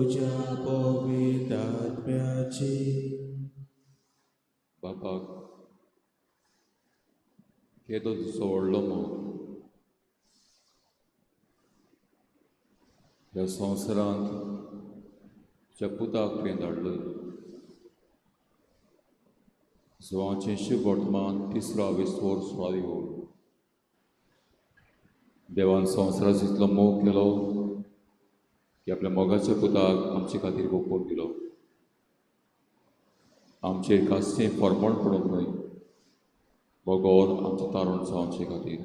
तुझ्या पवित्रात्म्याची बापाक केदो तुजो व्हडलो मोग ह्या संवसारांत तुज्या पुताक तुवें धाडलो जो हांचे शुभ वर्तमान तिसरो आविस्वोर सुवाळी देवान संवसाराचो इतलो मोग केलो की आपल्या मोगाच्या पुताक आमचे खातीर ओपोवन दिलो आमचेर कसलें फर्मण पडूंक न्हय भगवान आमचो तारण जावचे खातीर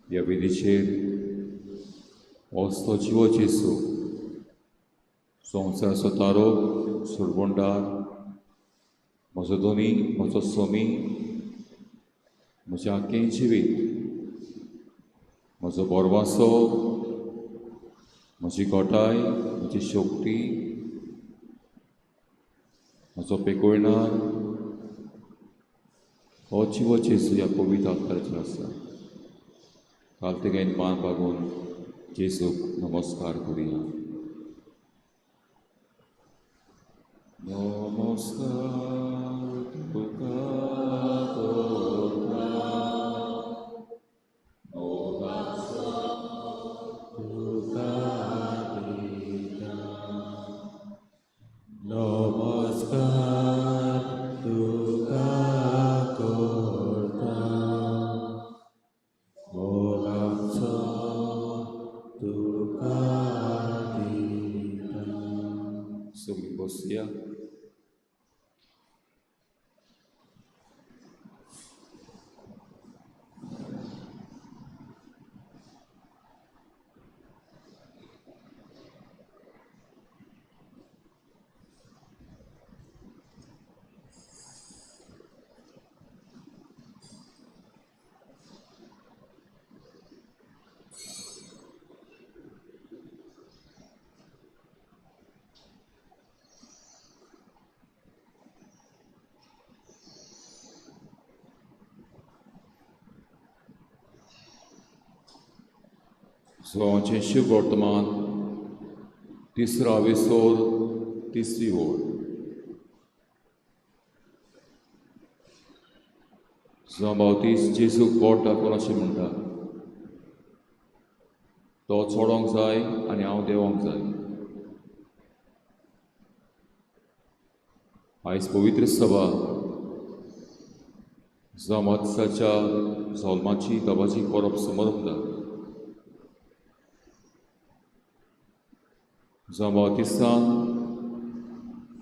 ह्या विधीचेर असलो जिवो जेसू संवसाराचो तारो सुरवंडार म्हजो दोनी म्हजो सोमी म्हजें आख्खें जिवीत म्हजो बोरवासो म्हजी गोठाय म्हजी शक्ती म्हजो पेकोयणार हो जिवो जेसू ह्या पवित्र आत्म्याचेर आसा काल तेगेन मान बागून जेसूक नमस्कार करुया नमस्कार तुका करता तुका दिता नमस्कार तुका करता मोगाचो तुका दिता सगळीं बसया सवांचें शुभ वर्तमान तिसरो आविस्वोर तिसरी ओळ बावतीस जेसूक बोट दाखोवन अशें म्हणटा तो चोडोंक जाय आनी हांव देंवोंक जाय आयज पवित्र सभा जमातीच्या जल्माची गाबाची करप समारंभ जमातीसान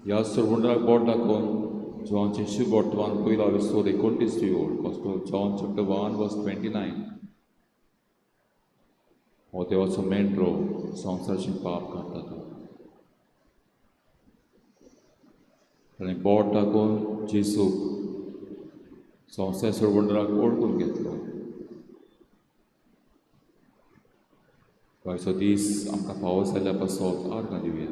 ह्या सुरवंडाक बोट दाखोवन जॉनचें शुभ वर्तमान पयलो आविस्वोर 29वी ओळ Gospel of John chapter 1 verse 29 हो देवाचो मेंढरो संवसाराचें पाप काडटा तो ताणें बोट दाखोवन जेसूक संवसार सुरवंडाक ओळखून घेतलो आयचो दीस आमकां फावो जाल्ल्या पासत आर्गां दिवया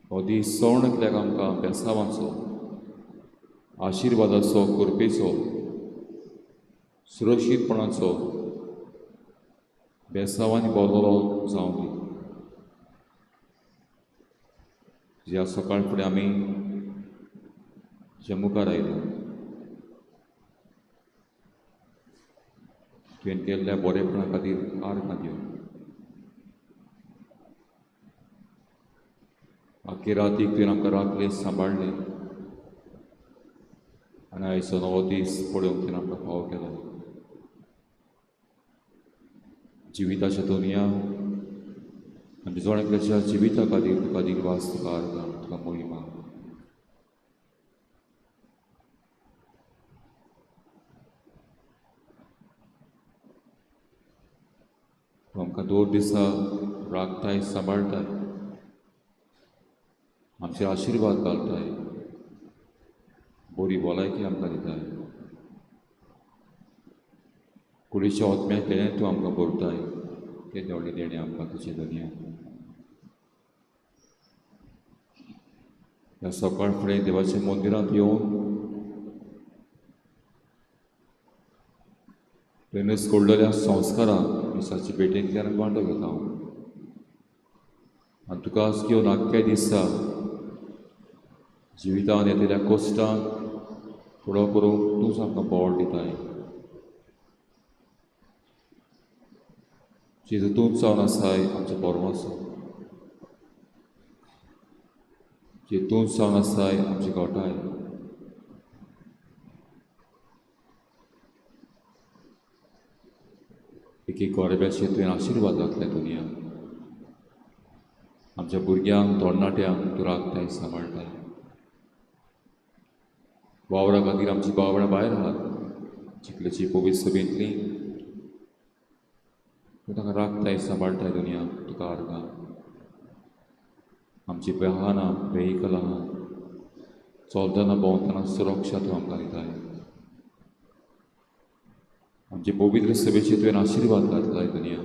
हो दीस सण एकल्याक आमकां बेसांवाचो आशिर्वादाचो कृपेचो सुरक्षीतपणाचो बेसांवांनी भरलेलो जावं दी ज्या सकाळ फुडें आमी जे मुखार आयल्या तुवें केल्ल्या बरेपणा खातीर आर्गां दिवं आख्खे रातीक तुवें आमकां राखलें सांबाळलें आनी आयचो नवो दीस पळोवंक तुवें आमकां फावो केलो जिविताच्या दुनिया आनी जोणेकल्याच्या जिविता खातीर तुका दिनवास तुका आर्गां तुका मोहिमा तूं आमकां 2 दिसां राखताय सांबाळटाय आमचे आशिर्वाद घालताय बरी भलायकी आमकां दिताय कुडीच्या ओतम्या केलें तूं आमकां भरताय केदें व्हडलें देणें आमकां तुजे दुनिया ह्या सकाळ फुडें देवाच्या मंदिरांत येवन तुवें सोडलेल्या संस्कारांक मिसाची भेटेंतल्यान वांटो घेता हांव आनी तुका आज घेवन आख्या दिसा जिवितांत येतल्या कश्टांक फुडो करूंक तूंच आमकां बोवाळ दिताय. जेजू तूंच जावन आसाय आमचो परमासो. जे तूंच जावन आसाय आमची गोठाय. एक एक गोरेब्याचेर तुवें आशिर्वाद घातल्या दुनिया. आमच्या भुरग्यांक तरणाट्यांक तूं राखताय सांबाळटाय. वावरा खातीर आमची बावळां भायर आहात चिखलेची पवित्र सभेंतलीं. तूं ताका राखताय सांबाळटाय दुनिया. तुका आर्गां. आमची वाहनां वेहिकल आहा चलतना भोंवतना सुरक्षा तूं आमकां दिताय. आमचे पवित्र सभेचेर तुवें आशिर्वाद घातलाय दुनिया.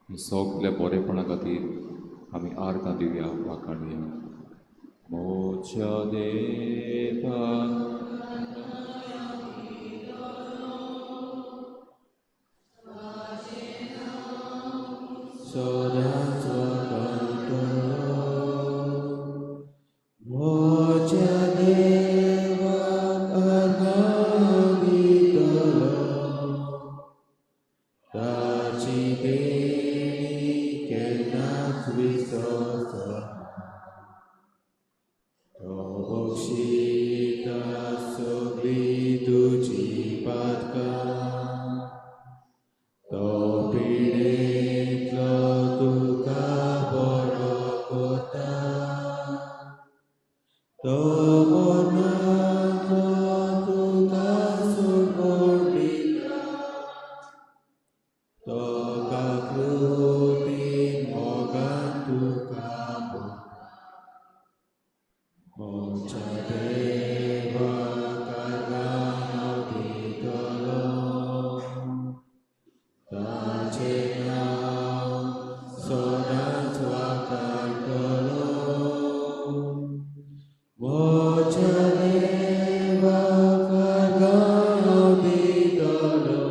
सगल्या बरेपणा खातीर आमी आर्गां दिवया वाखाणुया. मोच्या देवा सदांच वाखाणटलो. मोच्या देवाक आर्गां दितलो. ताची देणी केन्नाच विसरचो. तो बक्षिता सगळीं तुजी पातकां. तो पिडेंतलो तुका बरो कोता. तो मरणांतलो तुका सुटवण दिता. तो काकृतीन मोगान तुका मोच्या देवाक आर्गां दितलो. ताचें नांव सदांच वाखाणटलो. मोच्या देवाक आर्गां दितलो.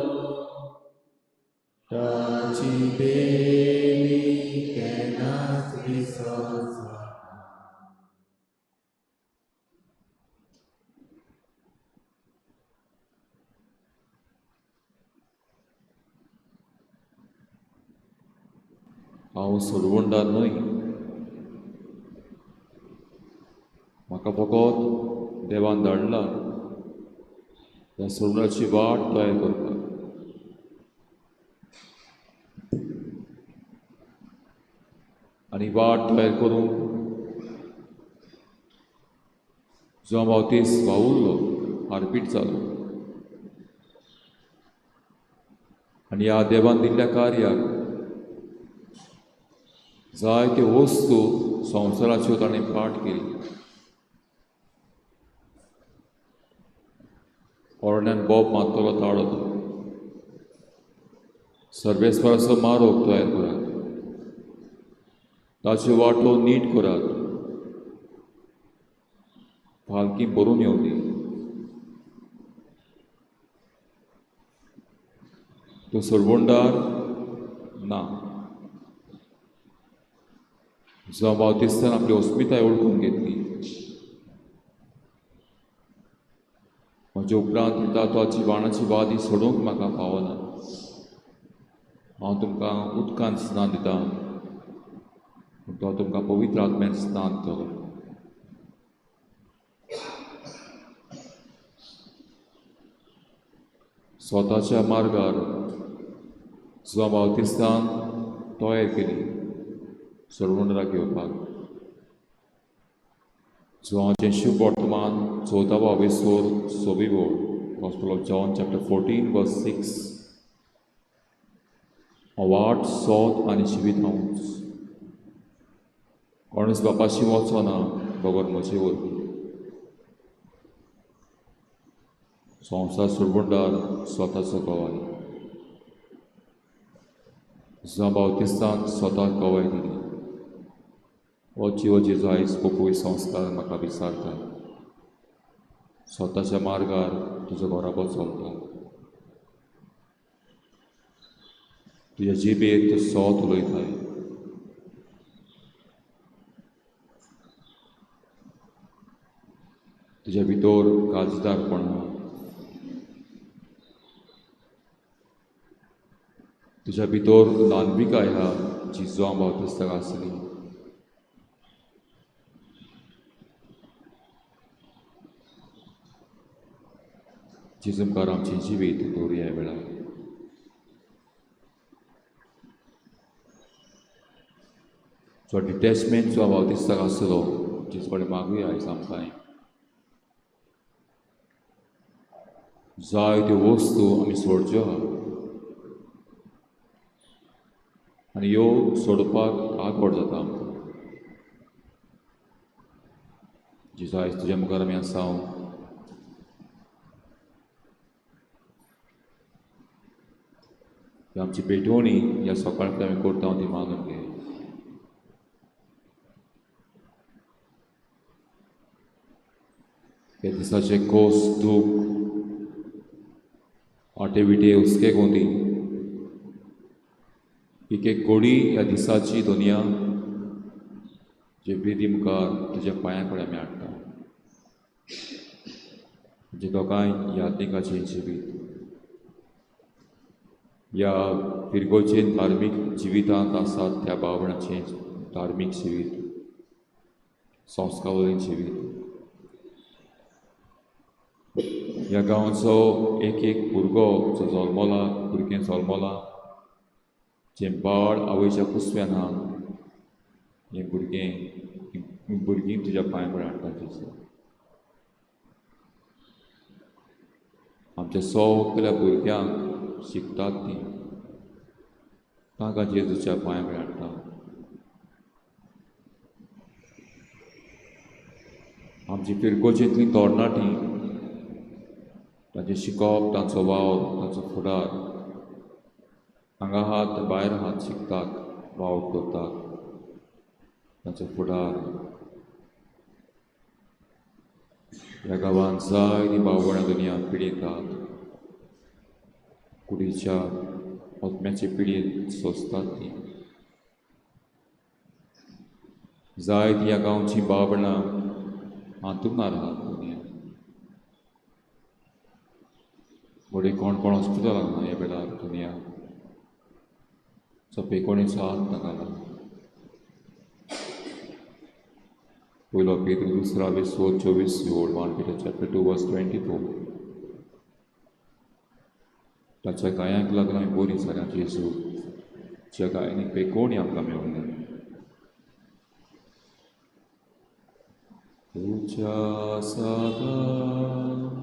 ताची देणी केन्नाच विसरचो. हांव सोडवणदार न्हय. म्हाका फकत देवान धाडला ह्या सोडवणाची वाट तयार करपाक. आनी वाट तयार करूंक जो बावतीस वावुरलो हारपीट जालो आनी ह्या देवान दिल्ल्या कार्याक जायत्यो वस्तू संवसाराच्यो ताणें पाठ केली. पोरण्यान बोब मारतलो ताळो तो. सर्वेस्पराचो मारोग तयार करात. ताच्यो वाटो नीट करात. पालखी भरून येवंदी. तूं सोडवणदार ना. जो बावतिस्तान आपली अस्मिताय ओळखून घेतली. म्हजे उपरांत ताची वाणाची वादी सोडूंक म्हाका फावना. हांव तुमकां उदकान स्नान दितां पूण तो तुमकां पवित्र आत्म्यान स्नान दितलो. स्वताच्या मार्गार जो बावतिस्तान तयार केली सोडवणदाराक घेवपाक. जो हांचें शुभ वर्तमान 14वा एपिसोड सोबिवोड Gospel of John chapter 14 verse 6. वाट सोद आनी जिवीत हांवूच. कोणूच बापाशी वचना बगर म्हजे वरवीं. संवसार सोडवणदार स्वताचो गोवाय. जो बावतिस्तान स्वताक गोवाय दिली. हो जिवो जेजू आयज पळय संस्कार म्हाका विचारता. स्वताच्या मार्गार तुजो घोराबो चलता. तुझ्या जिबेत सोत उलयताय. तुझ्या भितर काळजीदारपण आहा. तुझ्या भितर ल्हानविकाय आहा जी जोंबाव पुस्तक आसली. जी मुखार आमची जिवीत दवरूं ह्या वेळार. जो डिटॅचमेंट जो हांव दिसता आसलो जेच कडेन मागूया आयज आमकां जायत्यो वस्तू आमी सोडच्यो आहा आनी ह्यो सोडपाक आगोड जाता आमकां. जेजू आयज तुज्या मुखार आमी आसा आमची भेटवणी ह्या सकाळी आमी करता ती मागून घे. ह्या दिसाचे खोस दूख वाटे विटे हुस्के गोंदी एक एक गोडी ह्या दिसाची दुनिया जे प्रिती मुखार तुज्या पांया कडेन आमी हाडटा. जे दोगांय यादनिकाचें जिवीत ह्या फिरगोचे धार्मीक जिवितांत आसात त्या भावनाचें धार्मीक जिवीत संस्कावरीन जिवीत. ह्या गांवाचो एक एक भुरगो जो जल्मला भुरगें जल्मलां जें बाळ आवयच्या कुसव्यान आहा हें भुरगीं तुज्या पांया कडेन हाडटा जेजू. आमच्या सगल्या भुरग्यांक शिकतात तीं तांकां जेजूच्या पांया कडेन हाडटा. आमची फिरगोचेंतलीं तरणाटीं तांचें शिकप तांचो वावर तांचो फुडार हांगा आहात भायर आहात शिकतात वावर करतात तांचो फुडार. ह्या गांवांत जायतीं भावंडां दुनिया पिडीतात कुडीच्या ओतम्याचे पिडीत सोंसतात तीं. जायतीं ह्या गांवचीं भावंडां हांतरुणार आहात दुनिया. बडी कोण कोण हॉस्पिटलांत ना ह्या वेळार दुनिया सपेकोणेचो हात ताका लागून. पयलो पेद्रू दुसरा विसवो 24 1 Peter chapter 2 verse 24. ताच्या गायांक लागून आमी बरीं जाल्या जेजू ज्या गायांनी पेकोवणी आमकां मेळूंक तुज्या सदां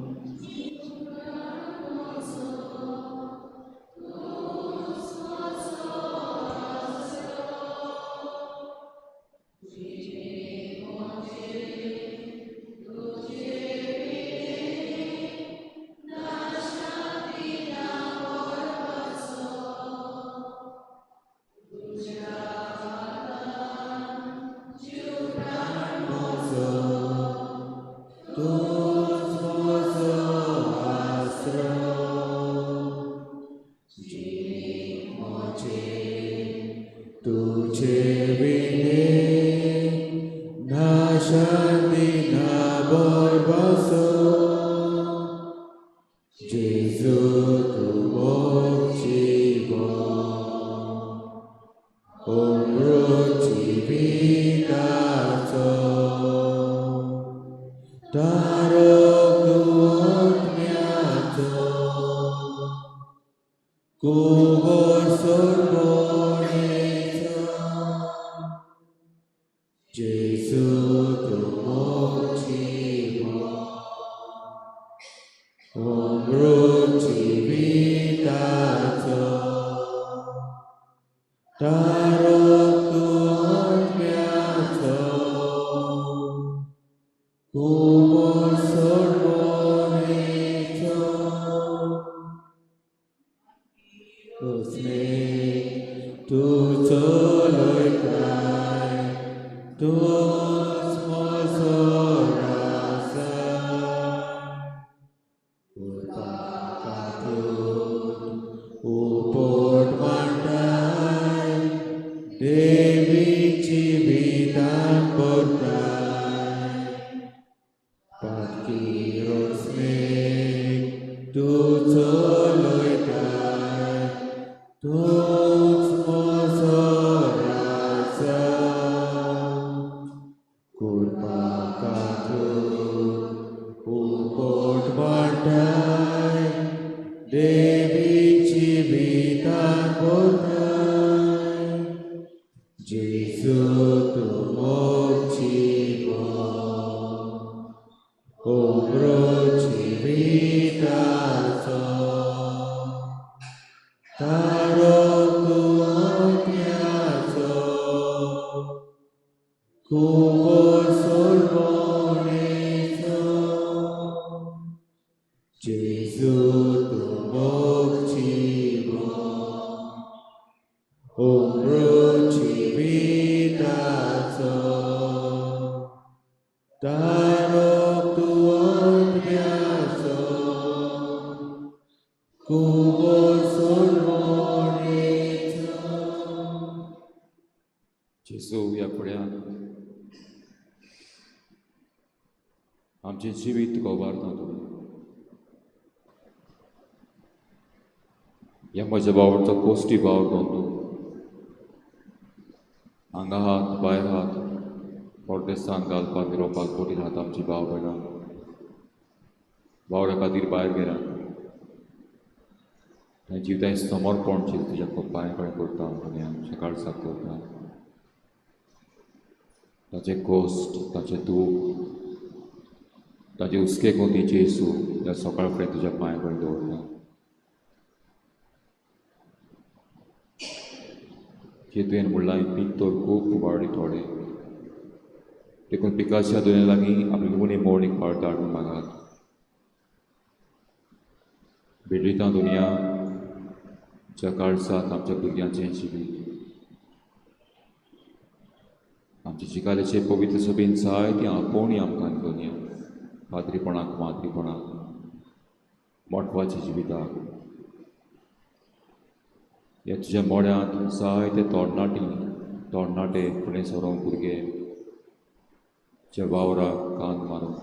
Upod manda 구골솔 보내소 예수 또 먹지고 옴루치 비다소 따로 두어드려서 구골솔 보내소 예수 यापुढे आमचे जीवित गोवारना तुम्ही या म्हज्या भावाचो कोश्टी भाव दोन हांगा हात भायर हात परदेसान घालपाक विरोवपाक पोटी हात आमची भाव भयणां वावरा खातीर भायर गेला हें जिवताय समर्पण तुज्या पांय कडेन करता आनी आमच्या काळजाक करता ताचें कोश्ट ताचें दूख ताचे हुस्के कोती जेसू ह्या सकाळ फुडें तुज्या पांया कडेन दवरता जे तुवें म्हणलां पीक तर खूब वाडली थोडे देखून पिकाच्या दोनी लागीं आपली उणी मोड एक पाळटा हाडून मागात बेडिता दुनिया ज्या काळजांत आमच्या भुरग्यांचें जिवीत आमच्या जिकालेचे पवित्र सभेन जायतीं आपोवणी आमकां दोनिया पाद्रीपणाक माद्रीपणाक मोठवाच्या जिविताक ह्या तुज्या मोड्यांत जायते तोडणाटे फुडें सरोंक भुरगे जे वावराक कान मारून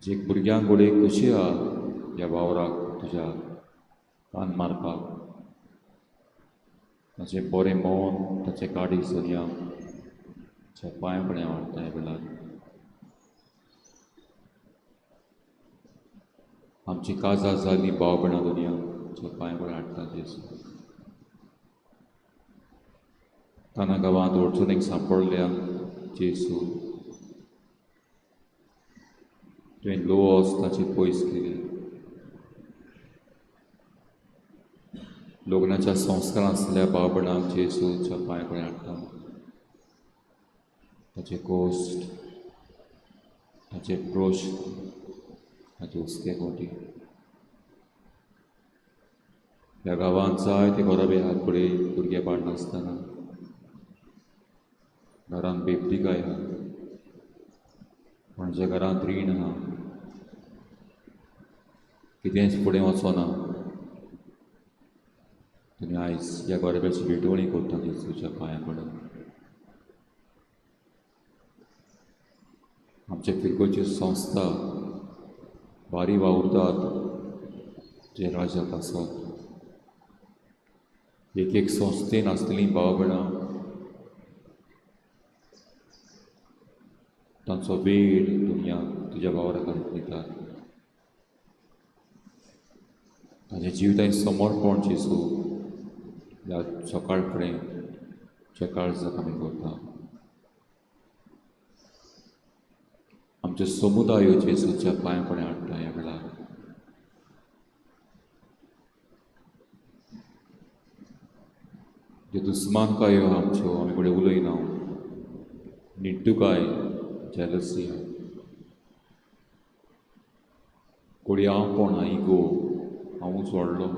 जे भुरग्यांक घोडे कशी आहा ह्या वावराक तुज्या कान मारपाक ताचें बरें मौन ताचें काडी सोनिया पांय फुडें वाडटा ह्या वेळार आमची काजार जाल्लीं भाव भयणां दुनिया पांय फुडें हाडटा जेसू काना गांवांत अडचणीक सांपडल्या जेसू तुवें लोस ताची पयस केली लग्नाच्या संस्कारां आसलेल्या भाव भयणांक जेसूच्या पांय फुडें हाडटा ताचे कोश्ट ताचे क्रोश ताचे हुस्के कोटी ह्या गांवांत जायते घराबे हात फुडें भुरगे पाडनासतना घरांत बेबतीकाय आहा म्हणजे घरांत रीण आहा कितेंच फुडें वचना तुमी आयज ह्या गरब्याची भेटवणी करता जेसूच्या पांया कडेन आमचे फिरकोची संस्था बारी वावुरतात जे राज्यांत आसात एक संस्थेन आसतलीं भाव भयणां तांचो वेळ दुनिया तुज्या वावरा कडेन दितात ताचें जिवितांत समर्पण जेसू ह्या सकाळ फुडें जे काळजाक आमी करता आमचे समुदाय जेसूच्या पांया फुडें हाडटा ह्या वेळार जे दुस्मानकायो आमच्यो आमी फुडें उलयना निड्डुकाय जेलसी कोणी हांवपण इगो हांवूच व्हडलो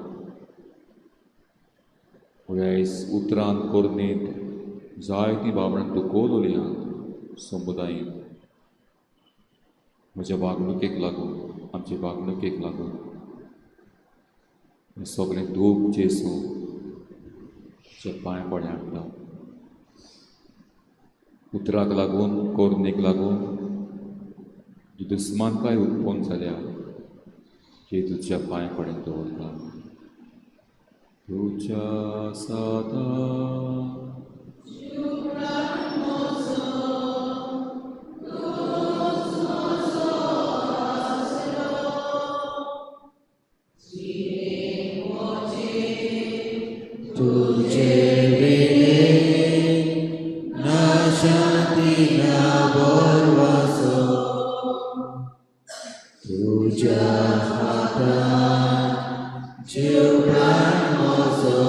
कोणी आयज उतरान कोरनेंत जायतीं बाबडां दुखोवली आहात समुदायान म्हज्या वागणुकेक लागून आमचे वागणुकेक लागून हें सगळें दूख जेसू जे पांय पडे हाडटा उतराक लागून कोरनेक लागून जी दुस्मानकाय उत्पन्न जाल्या ती तुज्या पांय पडेन दवरता तुज्या सदा तुझे विने ना शांती ना बोरवासो तुझ्या हातान जीव प्राण मोसो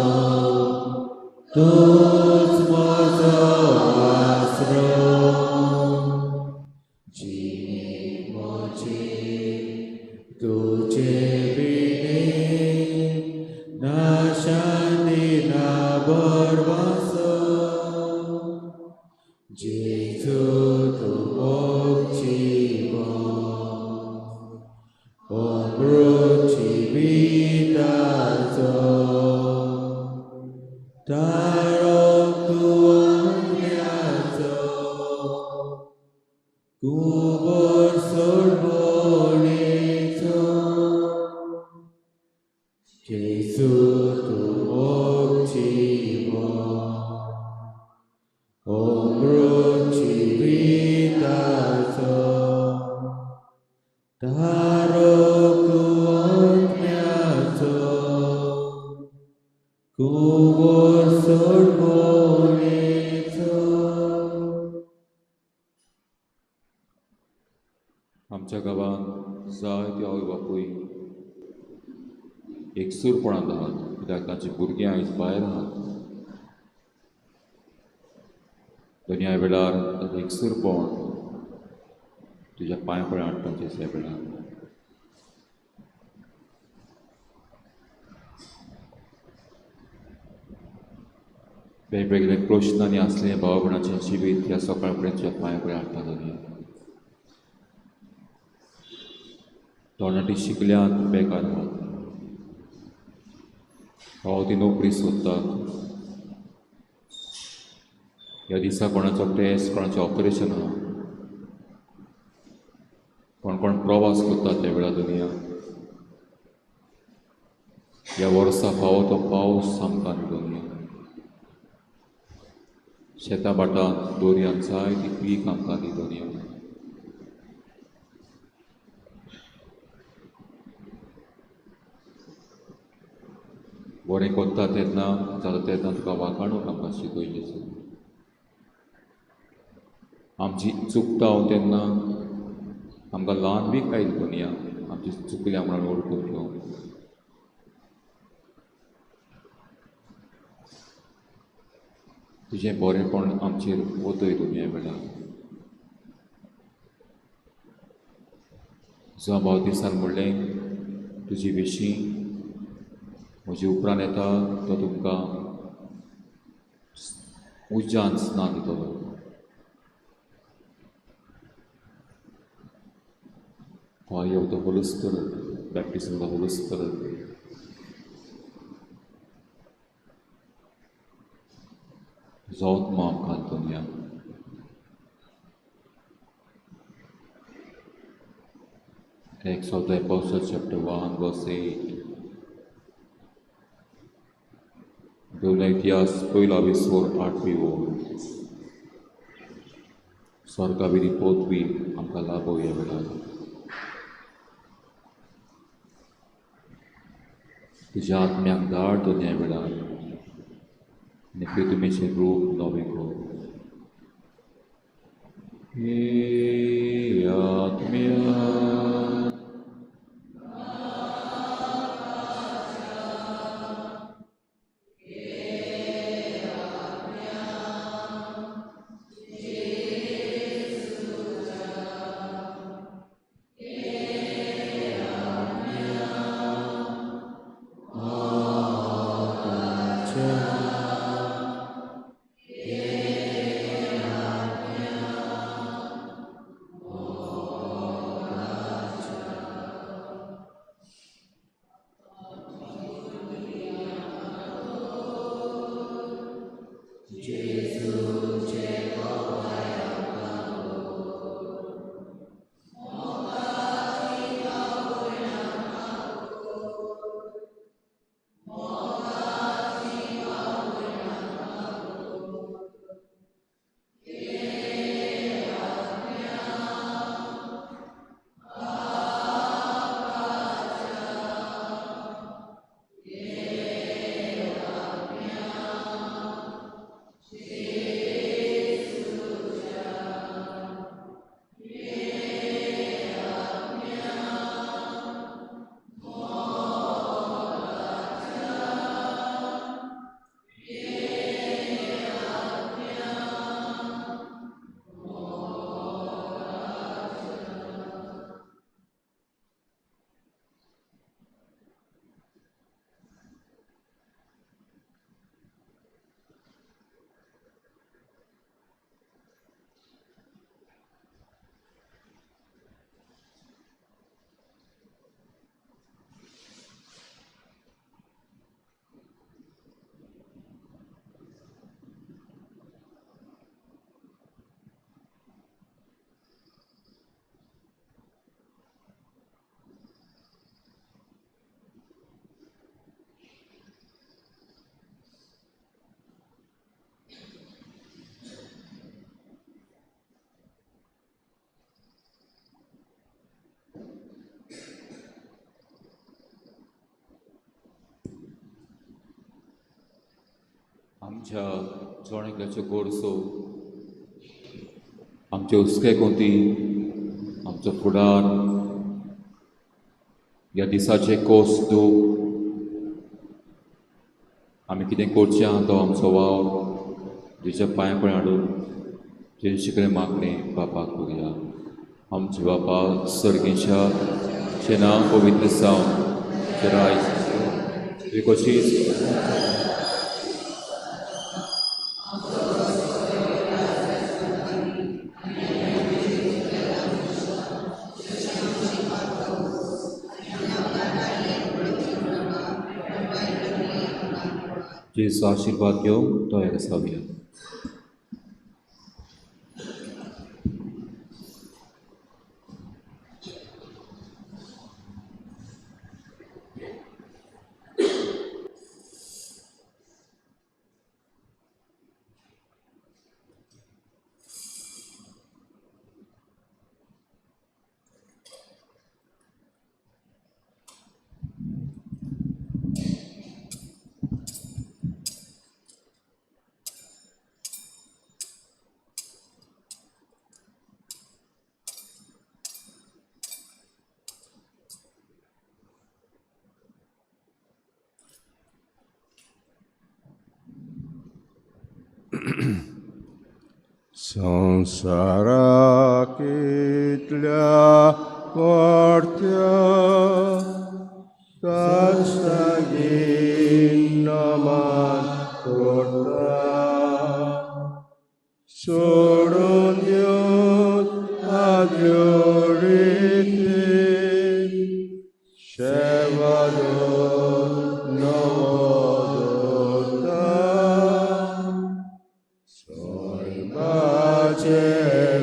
तूच 다로 구원하소 구벌솔 보내소 예수 두목지고 옴로치비다소 다로 구원하소 구벌솔 보내소 आमच्या गांवांत जायत्यो आवय बापूय एकसूरपणांत आहात कित्याक तांची भुरगीं आयज भायर आहात. दुनिया वेळार ताचें एकसूरपण तुज्या पांय पळय हाडपाचें ह्या वेळार वेगवेगळे प्रश्नांनी आसले भाव भयणाचें जिवीत ह्या सकाळ फुडें तुज्या पांय पळय हाडटा दुनिया. तरणाटीं शिकल्यात बेकार आहात. हांव ती नोकरी सोदतात. ह्या दिसा कोणाचो टेस्ट कोणाचें ऑपरेशन आहा. कोण कोण प्रवास करतात त्या वेळार दुनिया. ह्या वर्सा फावो तो पावस सामका न्ही दुनिया. शेतां भाटांत दोरयांत जायती पीक आमकां दी दुनिया. बरें कोत्ता तेन्ना जाता तेन्ना तुका वाखाणूंक आमकां शिकय जेजू. आमची चुकता हांव तेन्ना आमकां ल्हान बी काय दुनिया आमची चुकल्या म्हणून वळखून घेवंक. तुजें बरेंपण आमचेर वतय दुनिया वेळार. जो भाव दिसान म्हणलें तुजे विशीं म्हजे उपरांत येता तो तुमकां उज्यान स्नान दितलो. Fire of the Holy Spirit, baptism of the Holy Spirit. Zot maam khan dunya. Acts of the Apostles chapter 1 verse 8. Dola इतिहास पहिला विस्वर 8वी ओळ. स्वर्गावी पोतवी आमकां लाभो ह्या वेळार. तुज्या आत्म्याक धाड दुनिया वेळार आनी प्रितुमेचें रूप नवें कर. हे आत्म्या आमच्या जोणेकाच्यो गोरसो आमचे हुस्के कोंती आमचो फुडार ह्या दिसाचे कोस दूख आमी कितें करचें आहा तो आमचो वाव जेच्या पांय पळय हाडून जेचे कडेन मागणें बापाक करुया. आमचे बापा सर्गेच्या चे नांव पवित्र जावं, चे रायज तुवें कशीच जेचो आशिर्वाद घेवंक तो हेका सावया. संसाराकितल्या परत्या सासगीन नमान करता सोडून दिवन आद्योरीते शेवादोर नवोदोता स्वर्गाचे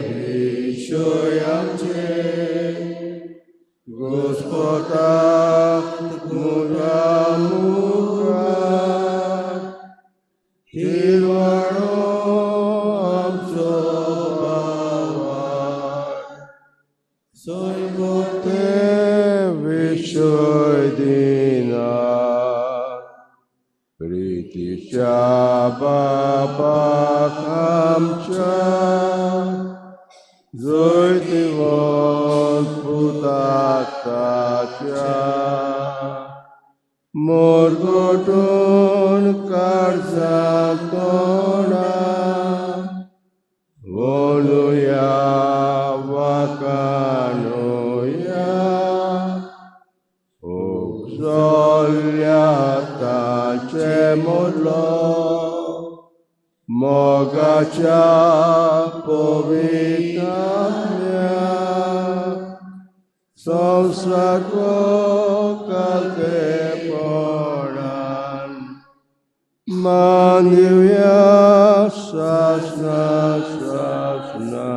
विषय आमचे घुस्पतात मुखार हिरवाळो आमचो भावार सोयगोते विषय दिनार प्रीतीच्या बापाक आमच्या जैतिवंत पुताच्या मोरगोटून काळजां तोंडां वळुया वाकाणुया ओक्सोल्या ताचे मोलो मोगाच्या पवित्रात्म्या संसारको कालतेपणान मान दिवया शासना शासना.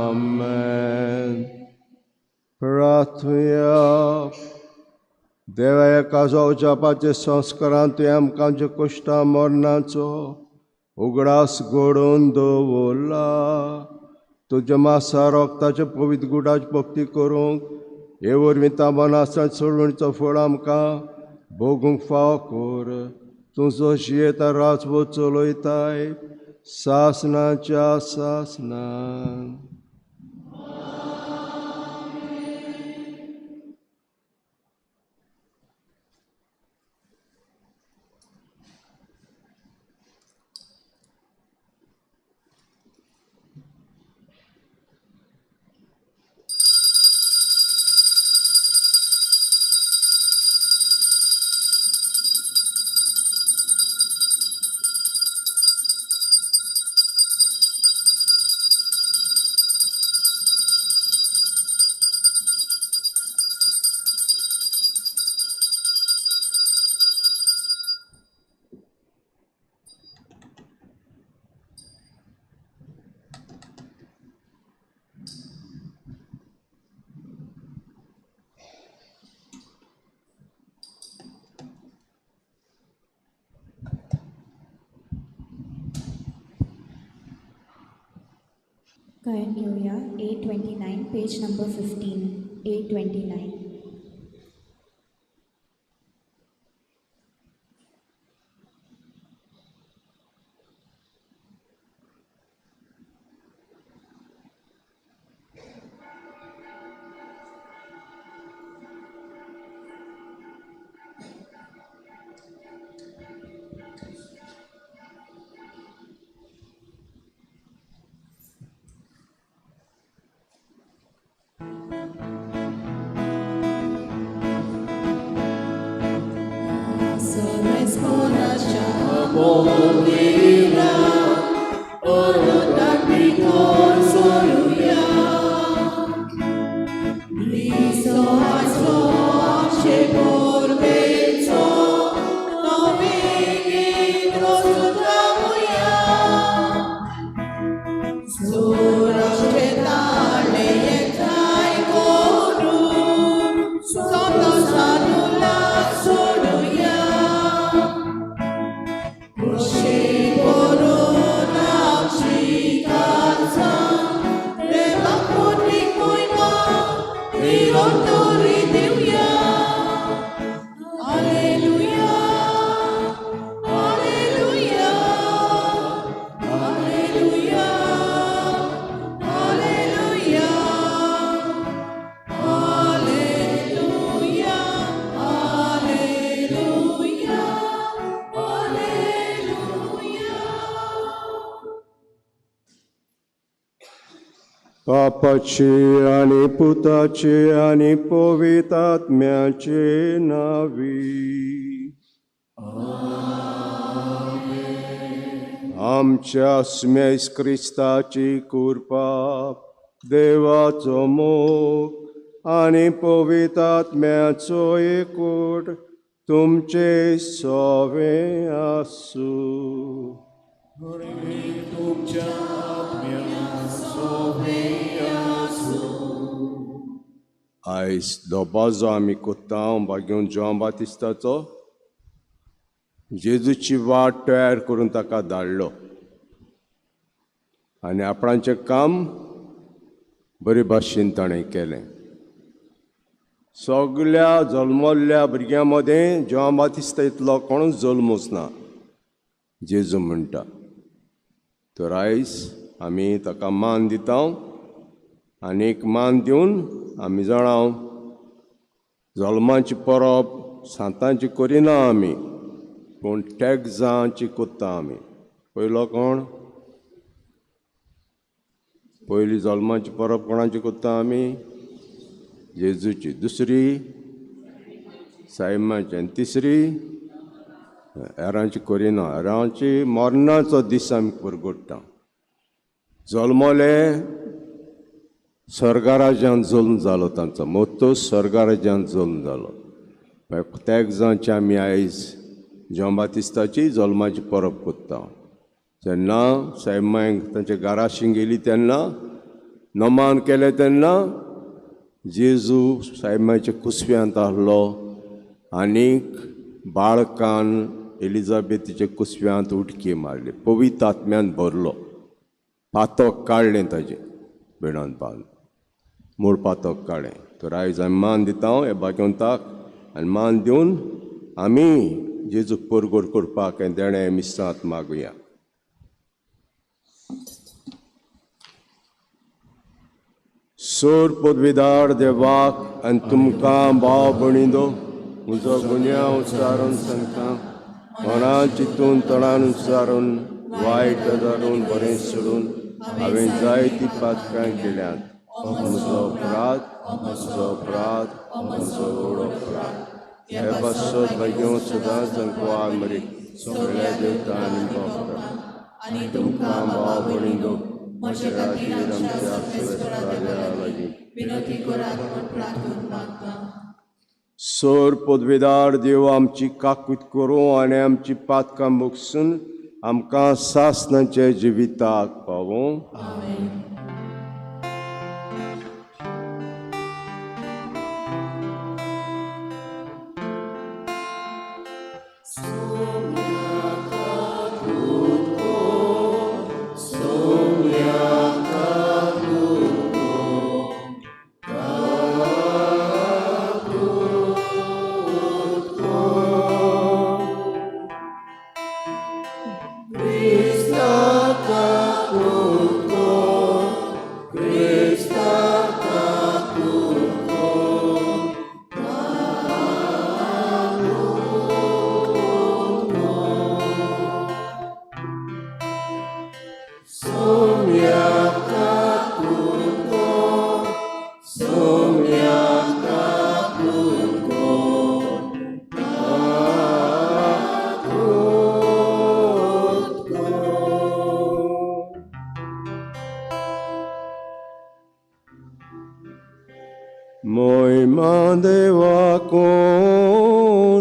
आमेन. प्रार्थया देवा एका जावपाचे संस्कारान तुवें आमकां आमच्या कश्टां मरणाचो उगडास घडोवन दवरला. तुज्या मासा रोगताच्या पवित्र गुडाची भक्ती करूंक हे वरवीं ताबनासतना चडवणीचो फळ आमकां भोगूंक फाव कर. तूं जशी येता राजवो चलयताय सासनाच्या सासनान. गायन घेऊया A29 पेज नंबर 15 A29. बापाचे आणि पुताचे आणि पवित्रात्म्याचे नावी आमच्या स्मेस क्रिस्ताची कृपा देवाचो मोग आणि पवित्रात्म्याचो एकूट तुमचे सोवे आसू. आयज दोबाजो आमी कोत्तांव बागेवन जॉन बातिस्ताचो जेजूची वाट तयार करून ताका धाडलो आनी आपणाचें काम बरे भाशेन ताणें केलें. सगळ्या जल्मल्ल्या भुरग्यां मदें जॉन बातिस्ता इतलो कोणूच जल्मूच ना जेजू म्हणटा. तर आयज आमी ताका मान दिता आनीक मान दिवन आमी जाणाव जल्माची परब सांतांची करिना आमी पूण टॅक्सांची कोत्ता आमी. पयलो कोण? पयली जल्माची परब कोणाची कोत्ता आमी? जेजूची. दुसरी सायमाची आनी तिसरी हेरांची करिना. हेरांची मरणाचो दीस आमी परगट्टा. जल्मले स्वर्गाराज्यांत जल्म जालो तांचो मोत्तो स्वर्गाराज्यांत जल्म जालो. टॅक्सांची आमी आयज जॉन बातिस्ताची जल्माची परब कोत्ता. जेन्ना सायमायक तांच्या घराशी गेली तेन्ना नमान केलें तेन्ना जेजू सायमाच्या कुसव्यांत आहलो आनीक बाळकान एलिझाबेथीच्या कुसव्यांत उडकी मारली. पवित्र आत्म्यान भरलो. पातक काडलें ताजें बिणान बांद मूळ पातक काडलें. तर आयज आमी मान दिता हे भाग्यवंताक आनी मान दिवन आमी जेजूक परगोड करपाक हें देणें मिस्तांत मागुया. सोर पदवीदार देवाक आनी तुमकां भाव भणिदो म्हजो गुन्या उच्चारून सांगता. मनान चिंतून तोंडान उच्चारून वायट धरून बरें सोडून हांवें जायतीं पातकां केल्यांत. म्हजो अपराध म्हजो व्हड अपराध. हे पासत भाग्यो सदांच अंकवार मरी सगळ्या देवतांनी आनी तुमकां भाव भणिदो म्हज्या खातीर आमच्या सवेस्ताऱ्या लागीं विनंती करात म्हूण प्रार्थना मागता. सोर पदवीदार देव आमची काकूत करूं आनी आमची पातकां मुगसून आमकां सासणाचे जिविताक पावूं.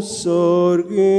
sorgi.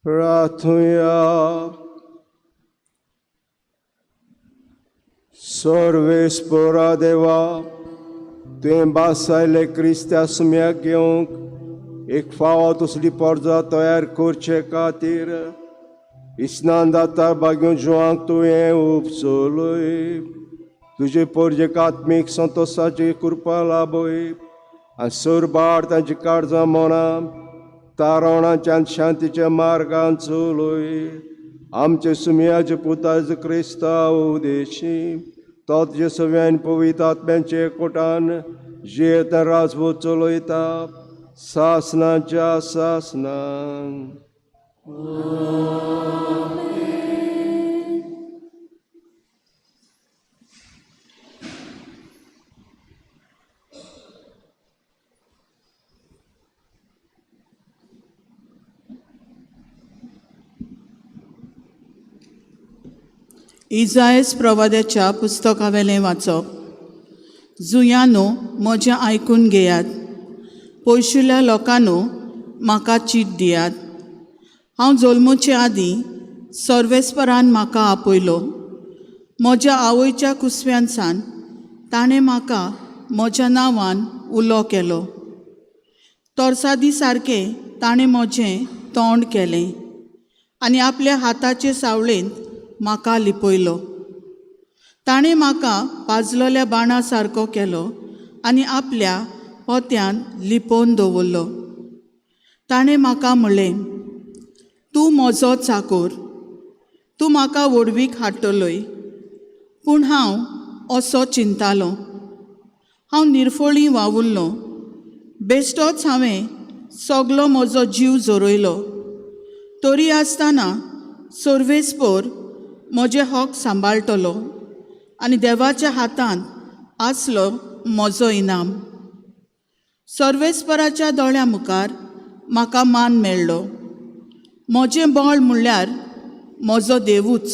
Pratuya Sorvespora Deva, तुवें बासायले क्रिस्तासम्या घेवंक एक फावो तसली पर्जा तयार करचे खातीर इस्नानदाता बाग्यो जिवांक तुवें उपचोलय. तुजे पर्जेक आत्मीक संतोशाची कृपा लाभय आनी सोरबार तांची काळजां मोना तारणाच्या शांतीच्या मार्गान चलय. आमचे सुमयाचे पुताज क्रिस्तांव उदेशी तोच जे सगळ्यान पवित्र आत्म्यांचे एकवटान जेत राजभोग चलयता सासनाच्या सासनान. इजायस प्रवाद्याच्या पुस्तकावेलें वाचप. जुयांनो म्हजें आयकून घेयात, पयशुल्या लोकांनो म्हाका चीट दियात. हांव जल्मचे आदीं सर्वेस्परान म्हाका आपयलो. म्हज्या आवयच्या कुसव्यांसान ताणें म्हाका म्हज्या नांवान उलो केलो. तोरसादी सारकें ताणें म्हजें तोंड केलें आनी आपल्या हाताचे सावळेंत म्हाका लिपयलो. ताणें म्हाका पाजलेल्या बाणा सारको केलो आनी आपल्या पोत्यान लिपोवन दवरलो. ताणें म्हाका म्हणलें, तूं म्हजो चाकर, तूं म्हाका व्हडवीक हाडटलोय. पूण हांव असो चिंतालो. हांव निर्फळी वावुरलो. बेश्टोच हांवें सगलो म्हजो जीव जोरयलो. तरी आसतना सर्वेस्पोर म्हजे हक सांबाळटलो आनी देवाच्या हातांत आसलो म्हजो इनाम. सर्वेस्पराच्या दोळ्या मुखार म्हाका मान मेळ्ळो. म्हजें बळ म्हणल्यार म्हजो देवूच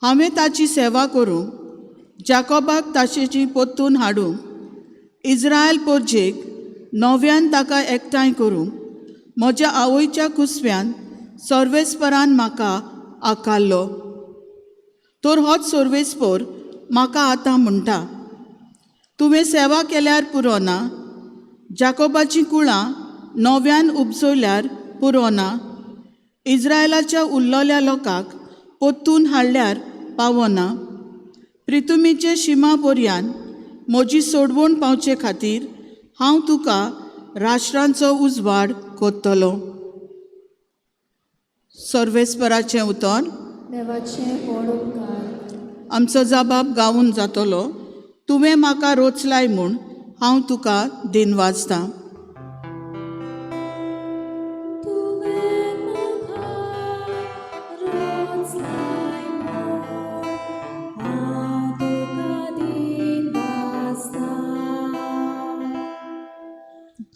हांवें ताची सेवा करूंक, जाकोबाक ताचेची पोत्तून हाडूंक, इस्रायल पोरजेक नव्यान ताका एकठांय करूंक, म्हज्या आवयच्या कुसव्यान सर्वेस्परान म्हाका आकारलो. तर होच सर्वेस्पर म्हाका आतां म्हणटा, तुवें सेवा केल्यार पुरो ना, जाकोबाची कुळां नव्यान उपजयल्यार पुरो ना, इस्रायलाच्या उरलोल्या लोकांक पोत्तून हाडल्यार पावना. प्रितुमीचे शिमा पर्यान म्हजी सोडवण पावचे खातीर हांव तुका राष्ट्रांचो उजवाड कोत्तलो. सर्वेस्पराचें उतर. देवाचें व्हड उपकार. आमचो जबाब गावून जातलो. तुवें म्हाका रोचलाय म्हूण हांव तुका दिनवाजतां.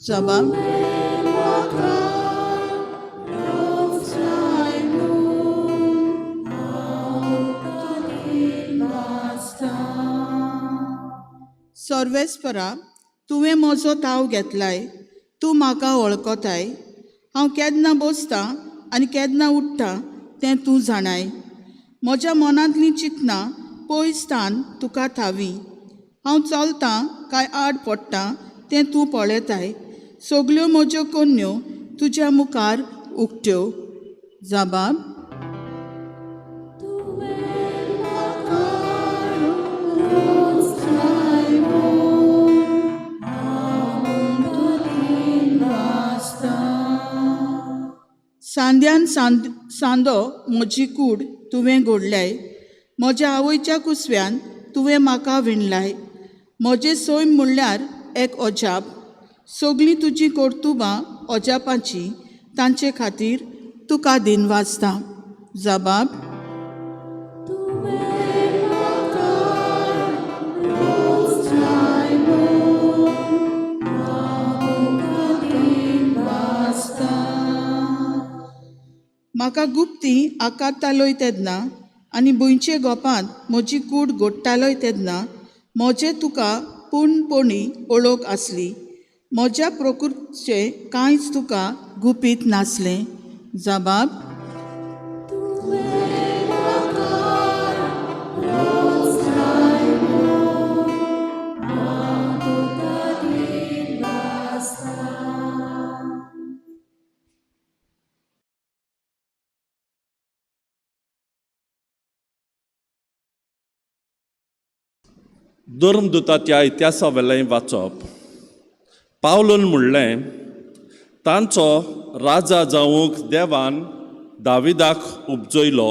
जबाब. सर्वेस्परा, तुवें म्हजो ताव घेतलाय, तूं म्हाका वळखताय. हांव केन्ना बसतां आनी केन्ना उठ्ठां तें तूं जाणाय. म्हज्या मनांतलीं चिंतनां पयसतान तुका थावी. हांव चलतां काय आड पडटां तें तूं पळयताय. सगल्यो म्हज्यो कन्यो तुज्या मुखार उक्त्यो. जबाब. सांद्यान सांदो म्हजी कूड तुवें घोडल्याय. म्हज्या आवयच्या कुसव्यान तुवें म्हाका विणलाय. म्हजें सैम म्हणल्यार एक अजाप. सगलीं तुजीं कर्तुबां अजापाचीं, तांचे खातीर तुका दिनवाजतां. जबाब. म्हाका गुप्ती आकारतालोय तेन्ना आनी भुंयचे गोपांत म्हजी कूड घोडटालोय तेन्ना म्हजें तुका पूर्णपणी ओळख आसली. म्हज्या प्रकृतीचें कांयच तुका गुपीत नासलें. जबाब. धर्मदुताच्या इतिहासा वेलें वाचप. पावलोन म्हणलें, तांचो राजा जावंक देवान दाविदाक उपजयलो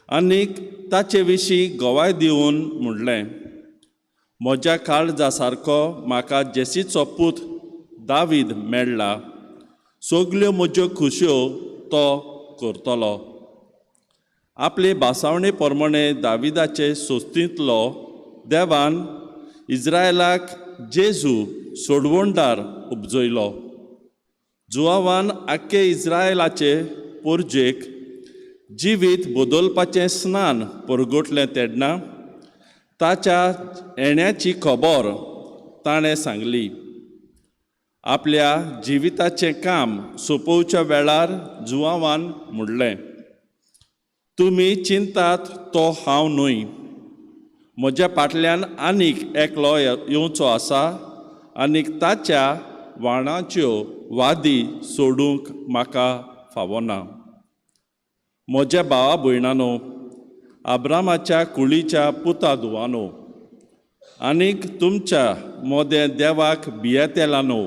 आनीक ताचे विशीं गवाय दिवन म्हणलें, म्हज्या काळजा सारको म्हाका जेसीचो पूत दावीद मेळ्ळा. सगल्यो म्हज्यो खुश्यो तो करतलो. आपले भासावणे प्रमाणे दाविदाचे सोस्तींतलो देवान इस्रायलाक जेजू सोडवणदार उपजयलो. जुआवान आख्खे इस्रायलाचे पोरजेक जिवीत बदलपाचें स्नान परगटलें तेन्ना ताच्या येण्याची खबर ताणें सांगली. आपल्या जिविताचें काम सोंपोवच्या वेळार जुआवान म्हणलें, तुमी चिंतात तो हांव न्हय. म्हज्या फाटल्यान आनीक एकलो येवचो आसा आनीक ताच्या वाणाच्यो वादी सोडूंक म्हाका फावना. म्हज्या भावा भयणांनो, अब्रामाच्या कुळीच्या पुता धुवानो आनीक तुमच्या मोदें देवाक भियेतेलानो,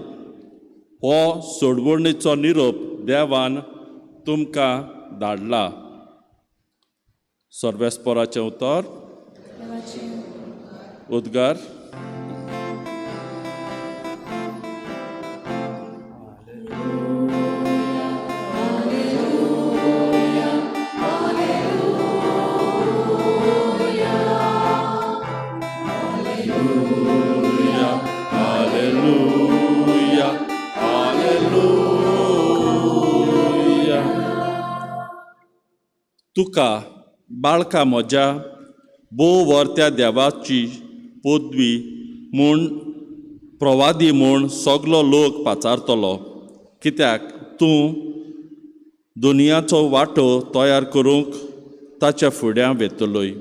हो सोडवणेचो निरोप देवान तुमकां धाडला. सर्वेस्पराचें उतर. उद्गार. तुका बाळका म्हज्या भोव वर्त्या देवाची पदवी म्हूण प्रवादी म्हूण सगलो लोक पाचारतलो, कित्याक तूं दुनियाचो वांटो तयार करूंक ताच्या फुड्यां वेतलोय.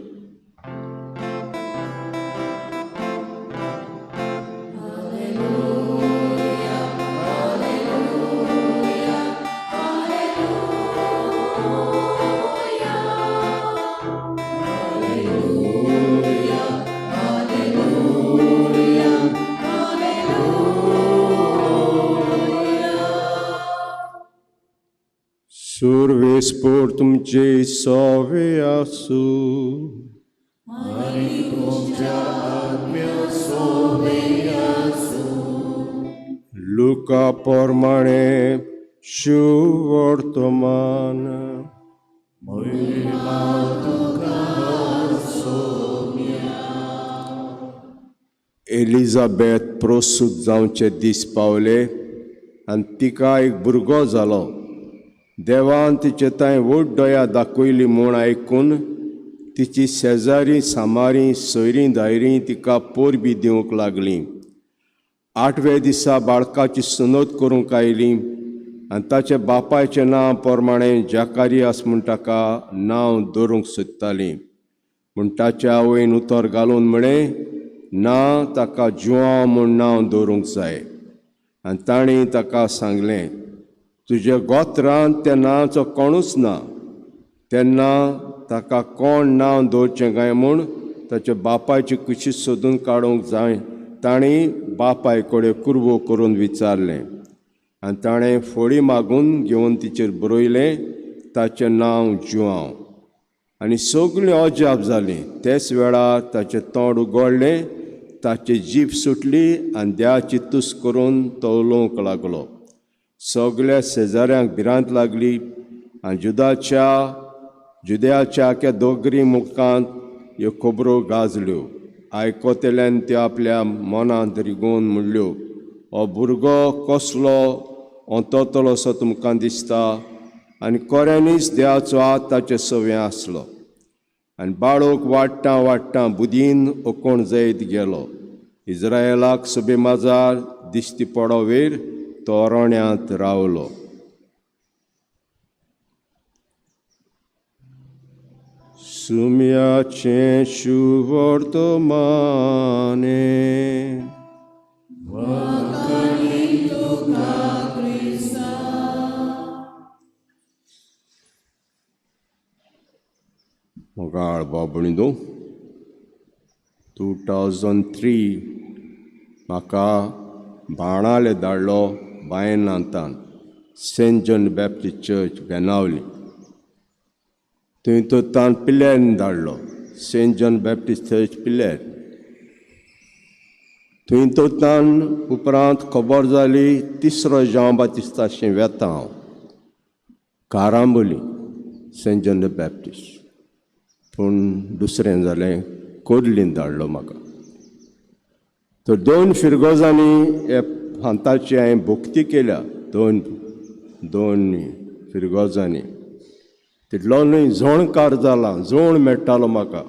सुरवेस्पोर तुमचे सोवे आसू. लुका पोरमाणे शुभ वर्तमान. एलिझाबेथ प्रसूत जावचे दीस पावले आनी तिका एक भुरगो जालो. देवान तिचे थंय वोट दोया दाखयली म्हूण आयकून तिची शेजारी सामारी सोयरीं दायरीं तिका पोरबी दिवंक लागलीं. 8व्या दिसा बाळकाची सुनोत करूंक आयली आनी ताचे बापायचें नांव पोरमाणें जाकारियास म्हूण ताका नांव दवरूंक सोदतालीं. पूण ताच्या आवयन उतर घालून म्हळें, ना, ताका जुआंव म्हूण नांव दवरूंक जाय. आनी ताणीं ताका सांगलें, तुज्या गोत्रांत त्या नांवाचो कोणूच ना. तेन्ना ताका कोण नांव दवरचें काय म्हूण ताच्या बापायची कुशीक सोदून काडूंक जाय. ताणीं बापाय कडेन कुरवो करून विचारलें आनी ताणें फोडी मागून घेवन तिचेर बरयलें, ताचें नांव जुआंव. आनी सगळीं अजाप जालीं. तेच वेळार ताचें तोंड उगडलें, ताची जीब सुटली आनी देवाची तुस करून तो उलोवंक लागलो. सगळ्या शेजाऱ्यांक भिरांत लागली आनी जुदेयाच्या आख्या दोगरी मुखांत ह्यो खबरो गाजल्यो. आयकोतेल्यान त्यो आपल्या मनांत रिगोवन म्हणल्यो, हो भुरगो कसलो ओंतोतलो असो तुमकां दिसता. आनी खऱ्यांनीच देवाचो हात ताचे सवें आसलो. आनी बाळूक वाडटा वाडटा बुदीन ओकोण जायत गेलो. इस्रायेलाक सुबेमाजार दिश्टी पडो वेर तो अरण्यांत रावलो. सुम्याचें शुभ वर्तमाने. मोगाळ बाबणीदो 2003 म्हाका बाणाले धाडलो बायनांतान Saint John Baptist church Benaulim. थंय तो तान पिल्यान धाडलो, सेंट जॉन बॅप्टिस्ट चर्च पिल्यार. थंय तो तान उपरांत खबर जाली तिसरो जॉन बातिस्ताचें वेता हांव कारांबोली सेंट जॉन द बॅप्टिस्ट. पूण दुसरें जालें कोडलीन धाडलो म्हाका. तर 2 फिरगोजांनी हे फांताची हांवें भोक्ती केल्या. दोन फिरगोजांनी तितलो न्हय जोणकार जाला. जोण मेळटालो म्हाका.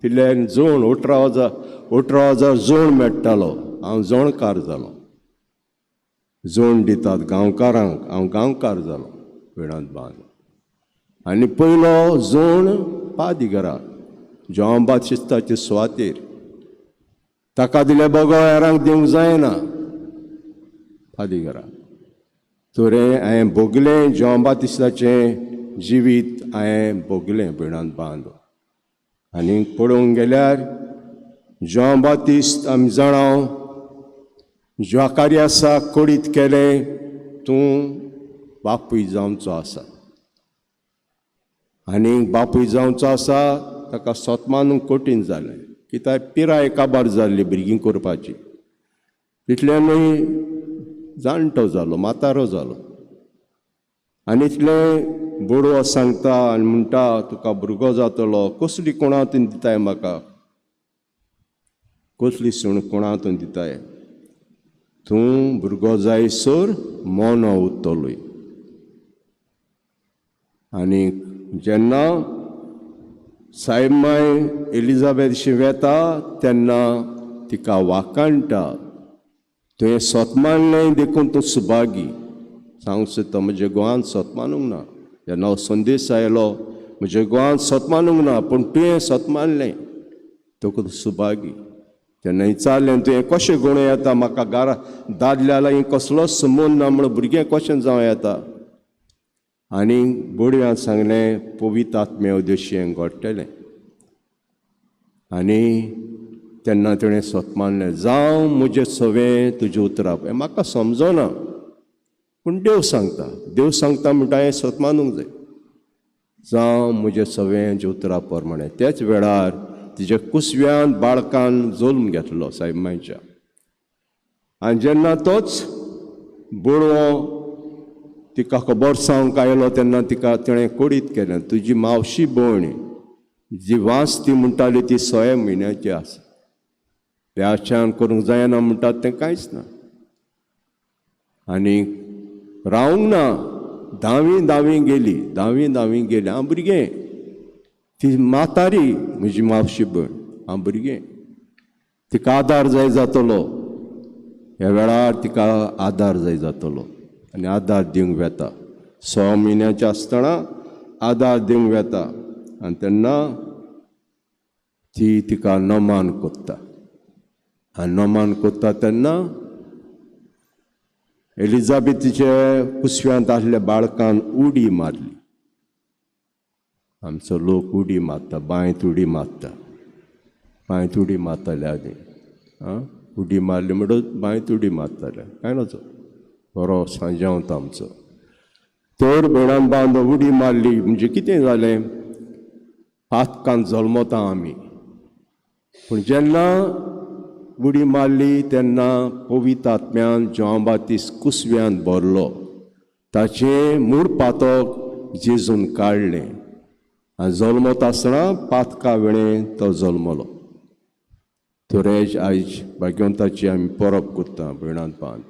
पिल्यान जोण 18,000 जोण मेळटालो. हांव जोणकार जालो. जोण दितात गांवकारांक. हांव गांवकार जालो विणांत बांद. आनी पयलो जोण पादिगरा जॉन बातिस्ताचे सुवातेर. ताका दिले बगो हेरांक दिवंक जायना पादिगरा. तर हांवें भोगलें जॉन बातिस्ताचें जिवीत हांवें भोगलें बिणांत बांद. आनी पळोवंक गेल्यार जॉन बातिस्त आमी जाणाव जाकारियासाक कोडीत केलें, तूं बापूय जावचो आसा. आनी बापूय जावचो आसा ताका सोतमानूंक कठीण जालें, कित्याक पिराय काबार जाल्ली भुरगीं करपाची. तितल्यानूय जाणटो जालो, म्हातारो जालो. आनी इतलें बोडो सांगता आनी म्हणटा तुका भुरगो जातलो. कसली कोणातून दिताय म्हाका, कसली सूण कोणातून दिताय. तूं भुरगो जायसर मोनो उत्तलोय. आनी जेन्ना साहेब माय एलिझाबेथशी वेता तेन्ना तिका वाकाणटा तुवें सोतमानलें देखून तूं सुभागी. सांगूंक सोदता म्हज्या गोवान सोतमानूंक ना. जेन्ना हो संदेश आयलो म्हज्या गोवान सोतमानूंक ना पूण तुवें सोतमानलें तूं सुभागी. तेन्ना विचारलें तुवें कशें गुण येता म्हाका घरा दादल्या लागीं कसलोच संबंद ना म्हणून भुरगें कशें जावं येता. आनी बोडव्यान सांगलें पवित्र आत्मे उद्देशीं घडटलें. आनी तेन्ना तिणें सोतमानलें जावं म्हजें सवें तुज्या उतरां हें म्हाका समजना पूण देव सांगता म्हणटा हें सोतमानूंक जाय. जावं म्हजें सवें जे उतरां प्रमाणें. तेच वेळार तिच्या कुसव्यान बाळकान जल्म घेतलो साहेब मायच्या. आनी जेन्ना तोच बोडवो तिका खबर सांगूंक आयलो तेन्ना तिका तिणें कोडीत केलें तुजी मावशी भयण जी वास ती म्हणटाली ती 6 म्हयन्याची आसा. त्याच्यान करूंक जायना म्हणटात तें कांयच ना. आनी रावूंक ना. 10वी गेली हांव भुरगें. ती मातारी म्हजी मावशी भयण हांव भुरगें. तिका आदार जाय जातलो. ह्या वेळार तिका आदार जाय जातलो आनी आदार दिवंक वेता. 6 म्हयन्याचें आसतना आदार दिवंक वेता. आनी तेन्ना ती तिका नोमान कोत्ता. आनी नोमान कोत्ता तेन्ना एलिझाबेथीचे कुसव्यांत आसल्या बाळकान उडी मारली. आमचो लोक उडी मारता बांयत उडी मारता. बांयत उडी मारताले आदी उडी मारली म्हणून बांयत उडी मारताले काय नचो बरो सांजावता आमचो. तर भयणान बांद उडी मारली म्हणजे कितें जालें पातकान जल्मता आमी. पूण जेन्ना उडी मारली तेन्ना पवित्र आत्म्यान जॉन बाप्तिस्ट कुसव्यान भरलो. ताचें मूळ पातक जेजून काडलें आनी जल्मत आसतना पातका वेळेन तो जल्मलो. तोरेज आयज भाग्यवंताची आमी परब करता भयणान पान.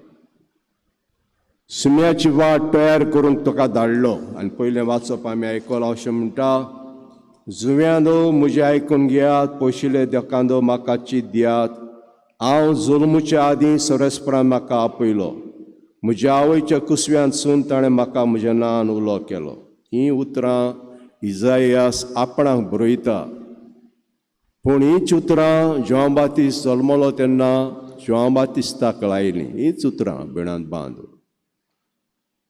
सुम्याची वाट तयार करून तुका धाडलो. आनी पयलें वाचप आमी आयकलां अशें म्हणटा जुव्यांदो म्हजें आयकून घेयात पयशिल्ले देखांदो म्हाका चीत दियात. हांव जल्मुच्या आदीं सरस्परान म्हाका आपयलो. म्हज्या आवयच्या कुसव्यांतसून ताणें म्हाका म्हज्या नांवान उलो केलो. हीं उतरां इजायास आपणाक बरयता. पूण हींच उतरां जॉन बाप्तिस्ट जल्मलो तेन्ना जॉन बाप्तिस्ताक लायलीं. हींच उतरां भयणान बांद.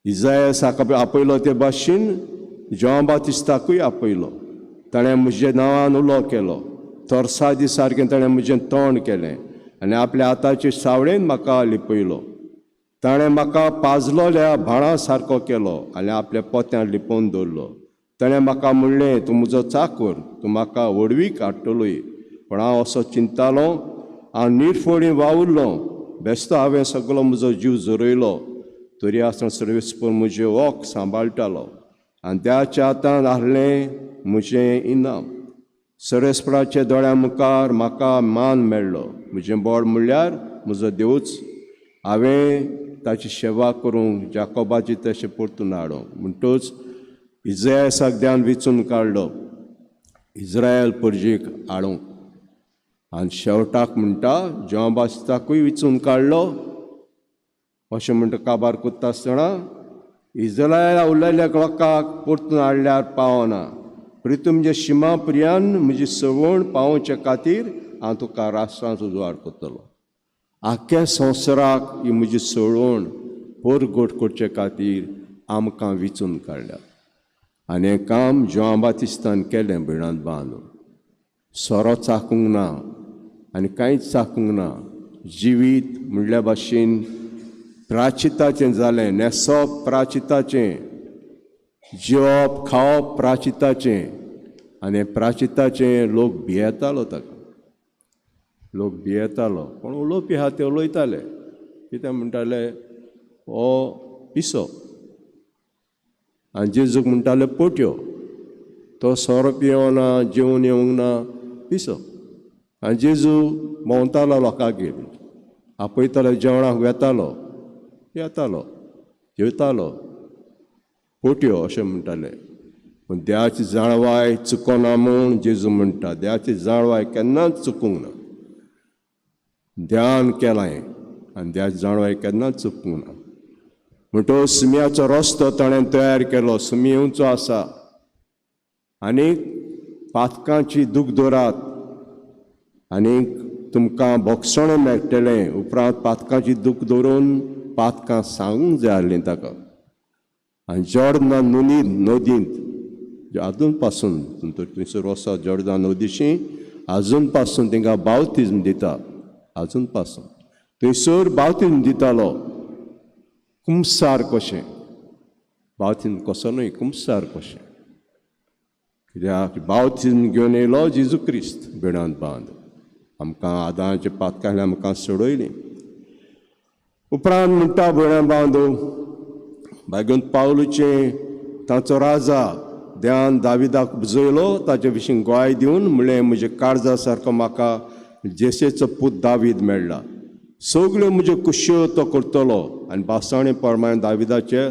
इजायासाक आपयलो ते भाशेन जॉन बाप्तिस्ताकूय आपयलो. ताणें म्हज्या नांवान उलो केलो. तोर्सादी सारकें ताणें म्हजें तोंड केलें आनी आपल्या हाताचे सावळेन म्हाका लिपयलो. ताणें म्हाका पाजलोल्या भाणा सारको केलो आनी आपल्या पोत्यांत लिपोवन दवरलो. ताणें म्हाका म्हणलें तूं म्हजो चाकर तूं म्हाका व्हडवीक हाडटलोय. पूण हांव असो चिंतालो हांव निरफोळी वावुरलो. बेस्तो हांवें सगळो म्हजो जीव जोरयलो. तरी आसतना सर्वेस्पर म्हजें ओक सांबाळटालो आनी त्याच्या हातांत आहलें म्हजें इनाम. सर्वेस्पराच्या दोळ्या मुखार म्हाका मान मेळ्ळो. म्हजें बोड म्हणल्यार म्हजो देवूच. हांवें ताची सेवा करूंक जाकोबाची तशें परतून हाडूंक. म्हणटूच इजायासाक ध्यान वेचून काडलो इज्रायल परजेक हाडूंक. आनी शेवटाक म्हणटा जॉन बाप्तिस्ताकूय वेचून काडलो. अशें म्हणटा काबार करता आसतना इज्रायला उरलेल्या लोकांक परतून हाडल्यार पावना. तरी तुमच्या शिमा पर्यान म्हजी सवण पावोवचे खातीर हांव तुका राष्ट्रांत उजवाड करतलो. आख्या संवसाराक ही म्हजी सवण परगोट करचे खातीर आमकां वेचून काडल्या. आनी हें काम जॉन बाप्तिस्तान केलें भयणान बांदून. सोरो चाखूंक ना आनी कांयच चाखूंक ना. जिवीत म्हणल्या भाशेन प्राचिताचें जालें. न्हेसप प्राचिताचें. जेवप खावप प्राचिताचें. आनी प्राचिताचें लोक भियेतालो ताका. लोक भियेतालो पूण उलोवपी आहा ते उलयताले. कितें म्हणटाले हो पिसो आनी जेजूक म्हणटाले पोट्यो. तो सोरो पियोना जेवून येवंक ना पिसो. आनी जेजू भोंवतालो लोकांगेर आपयतालो जेवणाक वेतालो येतालो जेवतालो पोट्यो अशें म्हणटाले. पूण देवाची जाणवाय चुकोना म्हूण जेजू म्हणटा. देवाची जाणवाय केन्नाच चुकूंक ना. ध्यान केलां आनी देवाची जाणवाय केन्नाच चुकूंक ना. म्हणटो सुमयाचो रस्तो ताणें तयार केलो. सुमी येवचो आसा आनी पातकांची दूख दवरात आनी तुमकां भोगसण मेळटलें. उपरांत पातकांची दूख दवरून पातकां सांगूंक जाय आसलीं ताका. आनी जॉर्डन नदींत आजून पासून थंयसर वचत जॉर्डन नदीशी आजून पासून तांकां बावतिजम दिता. आजून पासून थंयसर बावतिजम दितालो. कुमसार कशें बावतिजम कसो न्हय, कुमसार कशें. कित्याक बावतिजम घेवन येयलो जेजू क्रिस्त बिणांत बांद. आमकां आदांचे पातकां आमकां सोडयलीं. उपरांत म्हणटा बिणां बांदू भाग्यून पावलुचें ताचो राजा देवान दाविदाक बुजयलो. ताचे विशीं ग्वाय दिवन म्हणलें म्हजे काळजा सारको म्हाका जेसेचो पूत दावीद मेळ्ळा. सगल्यो म्हज्यो कुश्यो तो करतलो. आनी बासावणे प्रमाणे दाविदाचे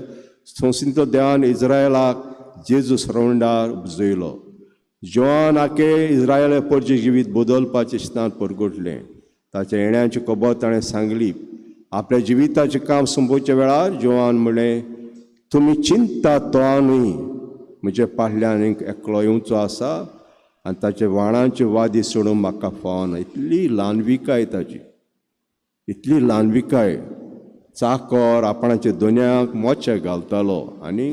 संसितो देवान इस्रायलाक जेजू सरवंडार बुजयलो. जोआन आखे इस्रायला परचे जिवीत बदलपाचें स्थान परगटलें. ताच्या येण्याची खबर ताणें सांगली. आपल्या जिविताचें काम संपोवच्या वेळार जोआन म्हणलें तुमी चिंता तो न्हय. म्हजे फाटल्यान एकलो येवचो आसा आनी ताचे वाणांचे वादी सोडून म्हाका फावना. इतली ल्हानविकाय ताची, इतली ल्हानविकाय. चाकर आपणाच्या दोनयाक मोचे घालतालो आनी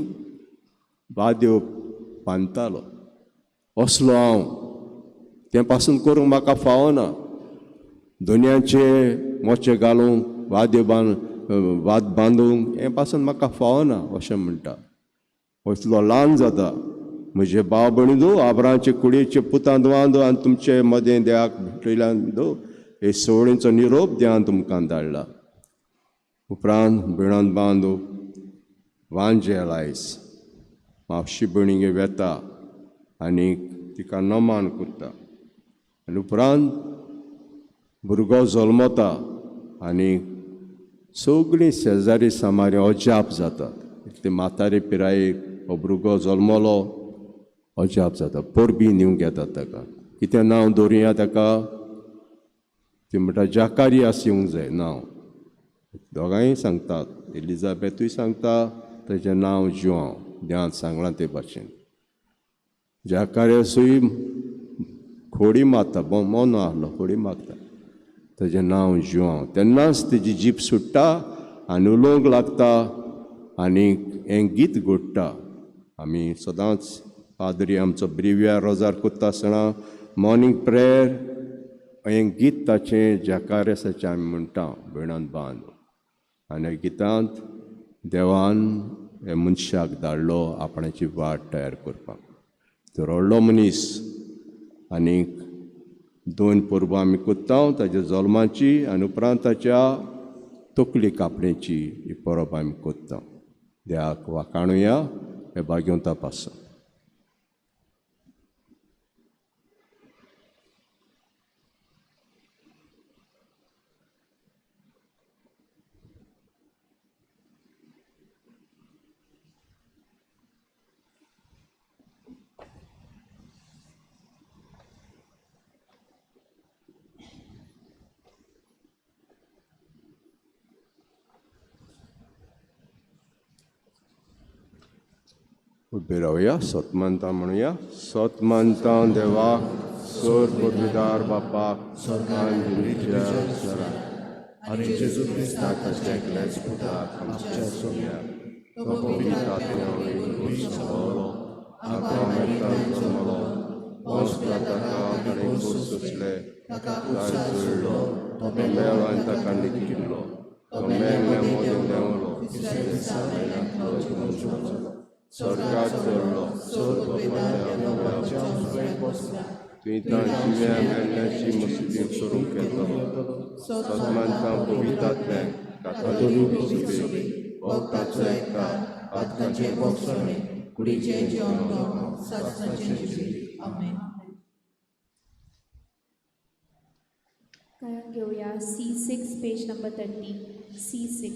वाद्यो बांदतालो. असलो हांव ते पासून करूंक म्हाका फावना. दोनयाचे मोचे घालूंक वाद बांदूंक हे पासून म्हाका फावना अशें म्हणटा. असलो ल्हान जाता. म्हजे भाव भयणीदो आब्राचे कुडयेचे पुतां दुवांदो आनी तुमचे मदें देवाक भेटयल्यान दो हे सवळींचो निरोप देवान तुमकां धाडला. उपरांत बिणांत बांदू वांजेलायज मावशी भयणीगे वेता आनी तिका नमान करता. आनी उपरांत भुरगो जल्मता आनी सगळीं शेजारी सामारी अजाप जातात. ते म्हातारे पिरायेक हो भुरगो जल्मलो अजाप जाता. परबी दिवंक येतात ताका. कितें नांव दवरुया ताका? ती म्हणटा जाकारियास येवंक जाय नांव. दोगांय सांगतात. एलिझाबेथूय सांगता ताचें नांव जुआंव. देवान सांगलां ते भाशेन. जाकारियासूय खोडी मागता. मोनो आहलो खोडी मागता. ताचें नांव जुआंव. तेन्नाच तेजी जीप सुट्टा आनी उलोवंक लागता आनी हें गीत घोडटा. आमी सदांच पाद्री आमचो ब्रिव्या रोजार कोत्ता आसतना मॉर्निंग प्रेयर हें गीत ताचें जाकारियासाचें आमी म्हणटा बिणांत बांद. आनी गितांत देवान हे मनशाक धाडलो आपणाची वाट तयार करपाक. तो व्हडलो मनीस. आनीक 2 परबां आमी कोत्ता ताच्या जल्माची आनी उपरांत ताच्या तकली कापणेची ही परब आमी कोत्ता. देवाक वाखाणुया हे भाग्यों तपास. उबे रावया. सोतमानता म्हणुया. सोतमानता देवाक सोर पदवीदार बापाक सोतमान दिवच्या आनी जेजू क्रिस्ताक ताच्या एकल्याच पुताक आमच्या सोम्याक तो पवित्र आत्म्यावयलो सांबाळलो. आतां मेळटात जल्मलो. ताका ताणें कोस सोंसले. ताका जोडलो. तो मेळ्ळो आनी ताका निकिल्लो. तो मेळ्ळ्या मदें देंवलो. स्वर्गात चडलो. थंय जिव्या मेल्ल्याची मस्तीक सोडूंक येतलो. सदमानता पवित्र आत्म्याक कातोलीक सभे भक्तांचो एकठांय पातकांचे भोगसण कुडीचें जेवण सासणाचें जिवीत. आमेन. गायन घेऊया C6 पेज नंबर 30. C6.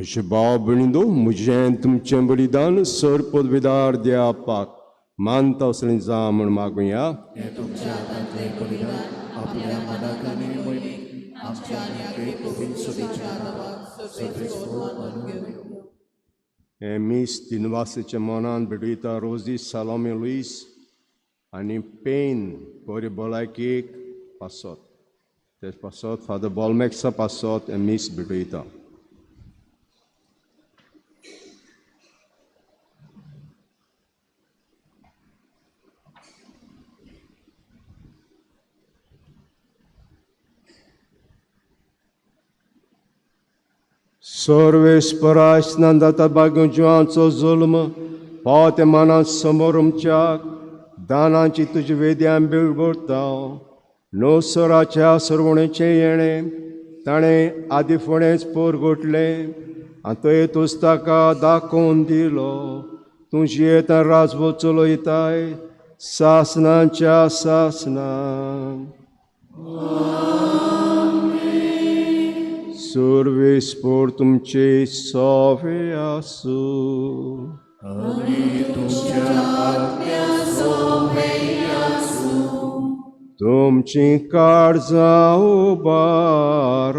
म्हजे भाव भयणींनो, म्हजें तुमचें बलिदान सर पदवीदार देवापाक मानता असलें जा म्हण मागुया. हे मीस दिनवासाच्या मनान भिडयता रोजी सालोमे लुईस आनी पेन बरे भलायकेक पासत. ते पासत फादर बॉलमॅक्सा पासत हे मीस भिडयता. सर्वेस्पराश नंदाता बागो जिवांचो जुल्म पावते मनां समोर उमच्याक दानांची तुजी वेद्यां बिळबुडता. नोसराच्या सरवणेचें येणें ताणें आदी फुडेंच पोरगोटले आनी तो येतूच ताका दाखोवन दिलो. तूं जियेता राजवो चलयताय सासनांच्या सासनां. सर्वेस्पर तुमचे सोवे आसूं. तुमची काळजां उबारात.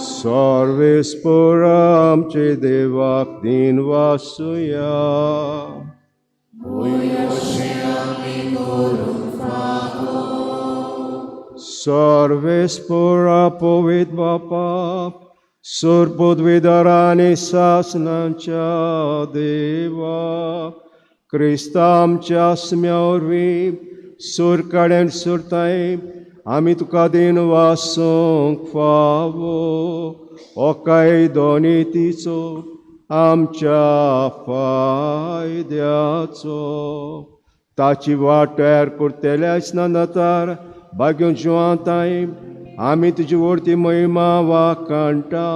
सर्वेस्पर आमचे देवाक दिन वासुया. सर्वेस्पर पवित्र बापा सर पदवीदार आनी सासनांच्या देवा क्रिस्ता आमच्या आस्म्या वरवीं सूर काड्यान सुरताय आमी तुका दिन वासूंक फावो. ओकाय दोनीतीचो आमच्या फायद्याचो ताची वाट तयार करतेल्या स्नानातार बाग्यो जिवांताय आमी तुजी व्हरती महिमा वाकांटा.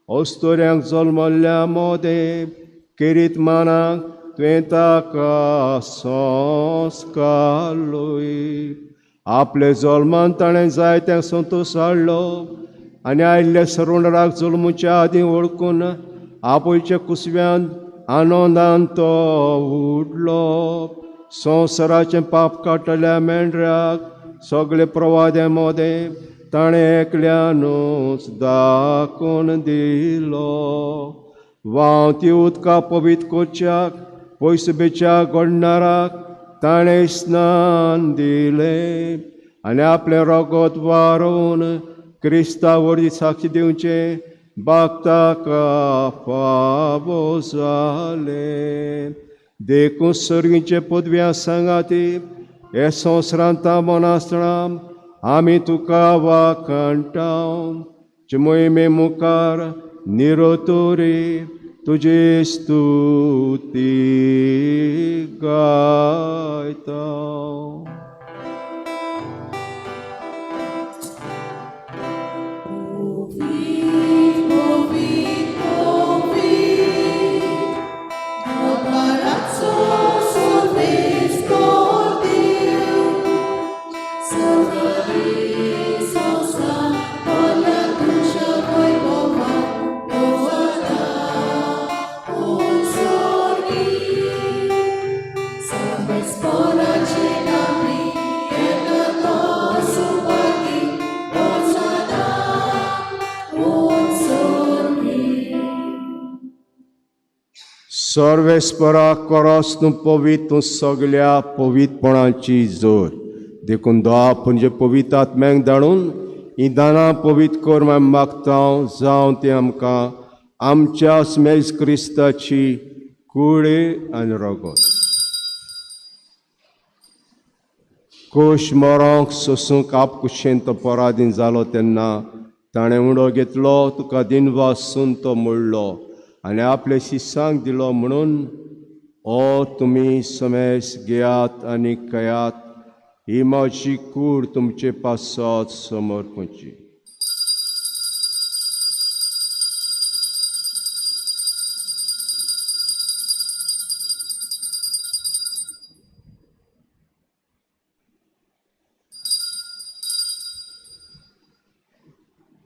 अस्तोऱ्यांक जल्मल्ल्या मोदे किरीत मानाक तुवें ताका संस्कार लोय. आपले जल्मान ताणें जायत्यांक संतोश हाडलो आनी आयिल्ल्या सरोंडराक जल्मुच्या आदीं वळखून आपोयच्या कुसव्यान आनंदान तो उडलो. संवसाराचें पाप काडटल्या मेंढऱ्याक सगळे प्रवादे मोदे ताणें एकल्यानूच दाखोवन दिलो. व्हांवती उदकां पवित्र करच्याक पयसुबेच्या घडणाराक ताणें स्नान दिलें आनी आपलें रगत वारोवन क्रिस्ता वरवीं साक्षी दिवचें भक्तांका फावो जालें. देखून सर्गीचे पदव्या सांगाती हे संवसारांत ताबोन आसतना आमी तुका वाकांटा. मोहिमे मुखार निरोतोरी तुजी स्तुती गायता. सर्वेस्परा कोरोस तूं पवित्र तूं सगळ्या पवित्रपणाची जोर. देखून दोआ म्हणजे पवित्र आत्म्यांक धाडून ही दानां पवित्र कर म्हण मागता जावं ती आमकां आमच्या स्मेज क्रिस्ताची कुळे आनी रगत. कोश मोरोंक सोसूंक आपकुशेन तो पराधीन जालो तेन्ना ताणें उडो घेतलो तुका दिन वासून तो मोडलो आनी आपल्या शिश्यांक दिलो म्हणून ओ तुमी समेस घेयात आनी खयात. ही म्हजी कूड तुमचे पासत समर्पणची.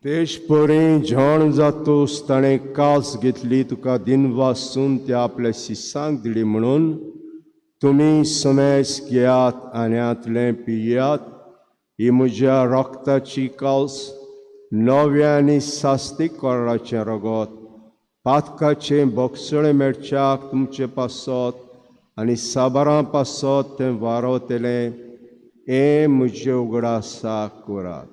तेज परी जेवण जातूस ताणें कास घेतली, तुका दिन वासून त्या आपल्या शिसांक दिली म्हणून तुमी समेज घेयात आनी आतलें पियात. ही म्हज्या रोगताची कास, नव्या आनी सास्तीक कोराचें रगत. पातकाचें बोगसळे मेळच्याक तुमचे पासत आनी साबारां पासत तें वारोतलें. हें म्हजें उगडासाक करात.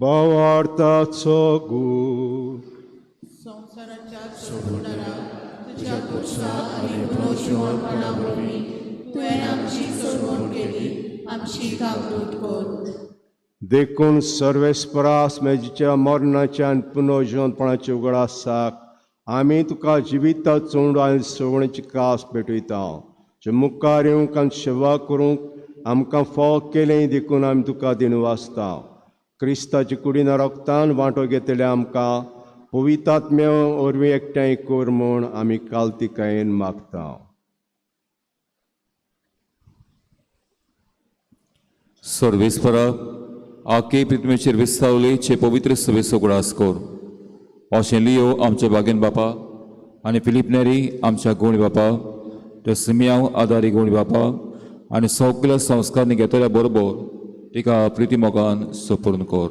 भावार्थाचो गूढ. देखून सर्वेस्परास मेजीच्या मरणाच्या आनी पुनर्जीवनपणाच्या उगडासाक आमी तुका जिविता चोंड आनी सवणीची कास पेटयता. जे मुखार येवंक आनी सेवा करूंक आमकां फोव केलें देखून आमी तुका दिनवासता. क्रिस्ताची कुडीन रोगतान वांटो घेतले आमकां पवित्रात्म्या वरवीं एकठांय कर म्हूण आमी काल्तिकायेन मागता. सर्वेस्परा आखे पृथ्वीचेर विस्तावलेचे पवित्र सभेचो उगडास कर. अशें लियो आमच्या बागेन बापा आनी फिलीप नेरी आमच्या गोणी बापा, ते सिमियांव आदारी गोणी बापा आनी सगल्या संस्कारनी घेतल्या बरोबर तिका प्रिती मोगान सोपून कर.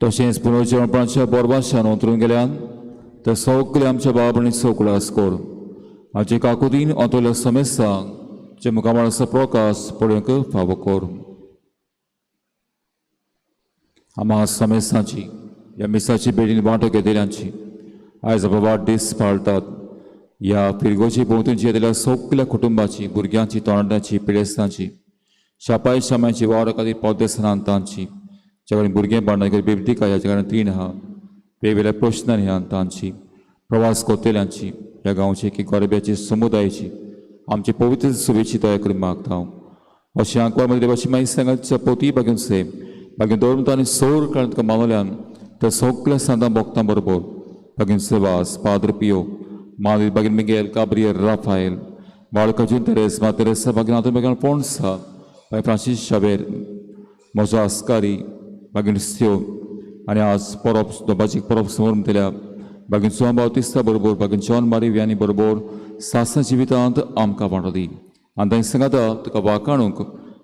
तशेंच पुनर्जीवनपणाच्या बोरबाशान उतरून गेल्यान ते सगळे आमच्या बाबणीचो उगडास कर. हाचे काकुतीन अंतोल्या समेस्तांक जे मुखामळाचो प्रकाश पळोवंक फावो कर. आम्हा समेस्तांची ह्या मिसाची बेडीन वांटो घेतल्यांची आयज आपलो वाडदीस पाळटात. ह्या फिरगोची भोंवतणची येतल्या सगल्या कुटुंबाची, भुरग्यांची, तोंडाची, पिडेस्तांची, शापाय शामायची वावरा खातीर पौद्देसनांतांची, ज्या कडेन भुरगें बांदणारी बिबटिका ह्या जगान तीन आहा, वेगवेगळ्या प्रश्नांनी ह्या तांची, प्रवास कोतेल्यांची, ह्या गांवची की गोरब्याची समुदायाची, आमची पवित्र सुवेची दया करून मागता. अशें आंकवार देवाची मागीर सांगाच्या पोती बागेन से बागेन दवरता आनी सोर काळांत तुका मानवल्यान त्या सगल्या सांतां भोगतां बरोबर बागेन सेवास, पाद्र पियो, माधवी बागेन मिगेल, काब्रियल, राफायल, बाळकाजून तेरेस, मा तेरेसा बागेन आतून बागेन पोणसा, मागीर फ्रांसीस शावेर, म्हजो आस्कारी बागेन स्यो आनी आज परब दोबाची परब समोर म्हणटल्या बागेन सुवां बावतिस्ता बरोबर बागेन जॉन मारी व्यानी बरोबर सासना जिवितांत आमकां वांटो दी. आनी तांकां सांगाता तुका वाकाणूंक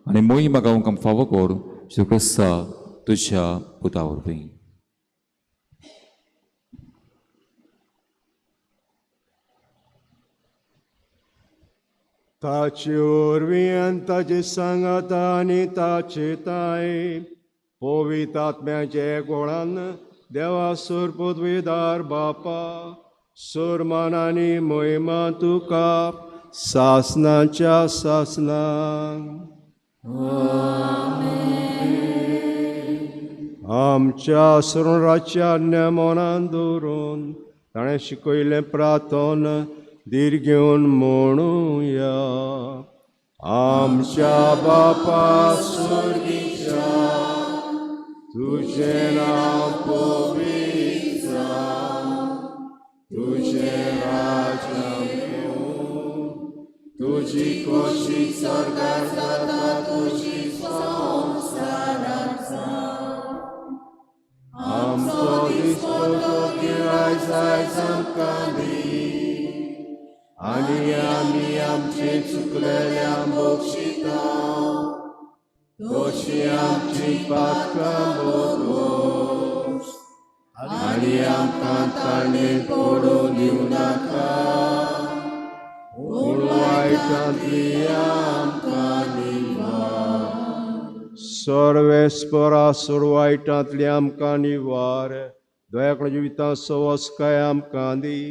आनी मोही मागावंक आमकां फावो कर. श्री क्रिस्ता तुज्या पुता वरवीं. ताचे वरवीं आनी ताचे सांगाता आनी ताचे ताय पवित्र आत्म्याचे गोळान देवा सोर पदवीदार बापा सोरमान आनी मोहिमा तुका सासनाच्या सासनांक. आमच्या सरुणाच्या नेमोनान दवरून ताणें शिकयलें प्रार्थन धीर घेवन म्हणुया. आमच्या बापा स्वर्गीच्या तुझें नांव पवित्र, तुझें राज्य येवं, तुजी खोशी स्वर्गार जाता तुजी संवसारांत जावं. आमचो दिसतो तो गिराय आयज आमकां दी आनी आमी आमचे चुकलेल्यांक बक्षिता तशी आमची पातकां बोगोस आनी आमकां ताणें पडून दिवं नाका, पूण वायटांतली आमकां निवार. सर्वेस्परा सोर वायटांतली आमकां निवार. दयाकडेन जिवितां सवस्काय आमकां दी.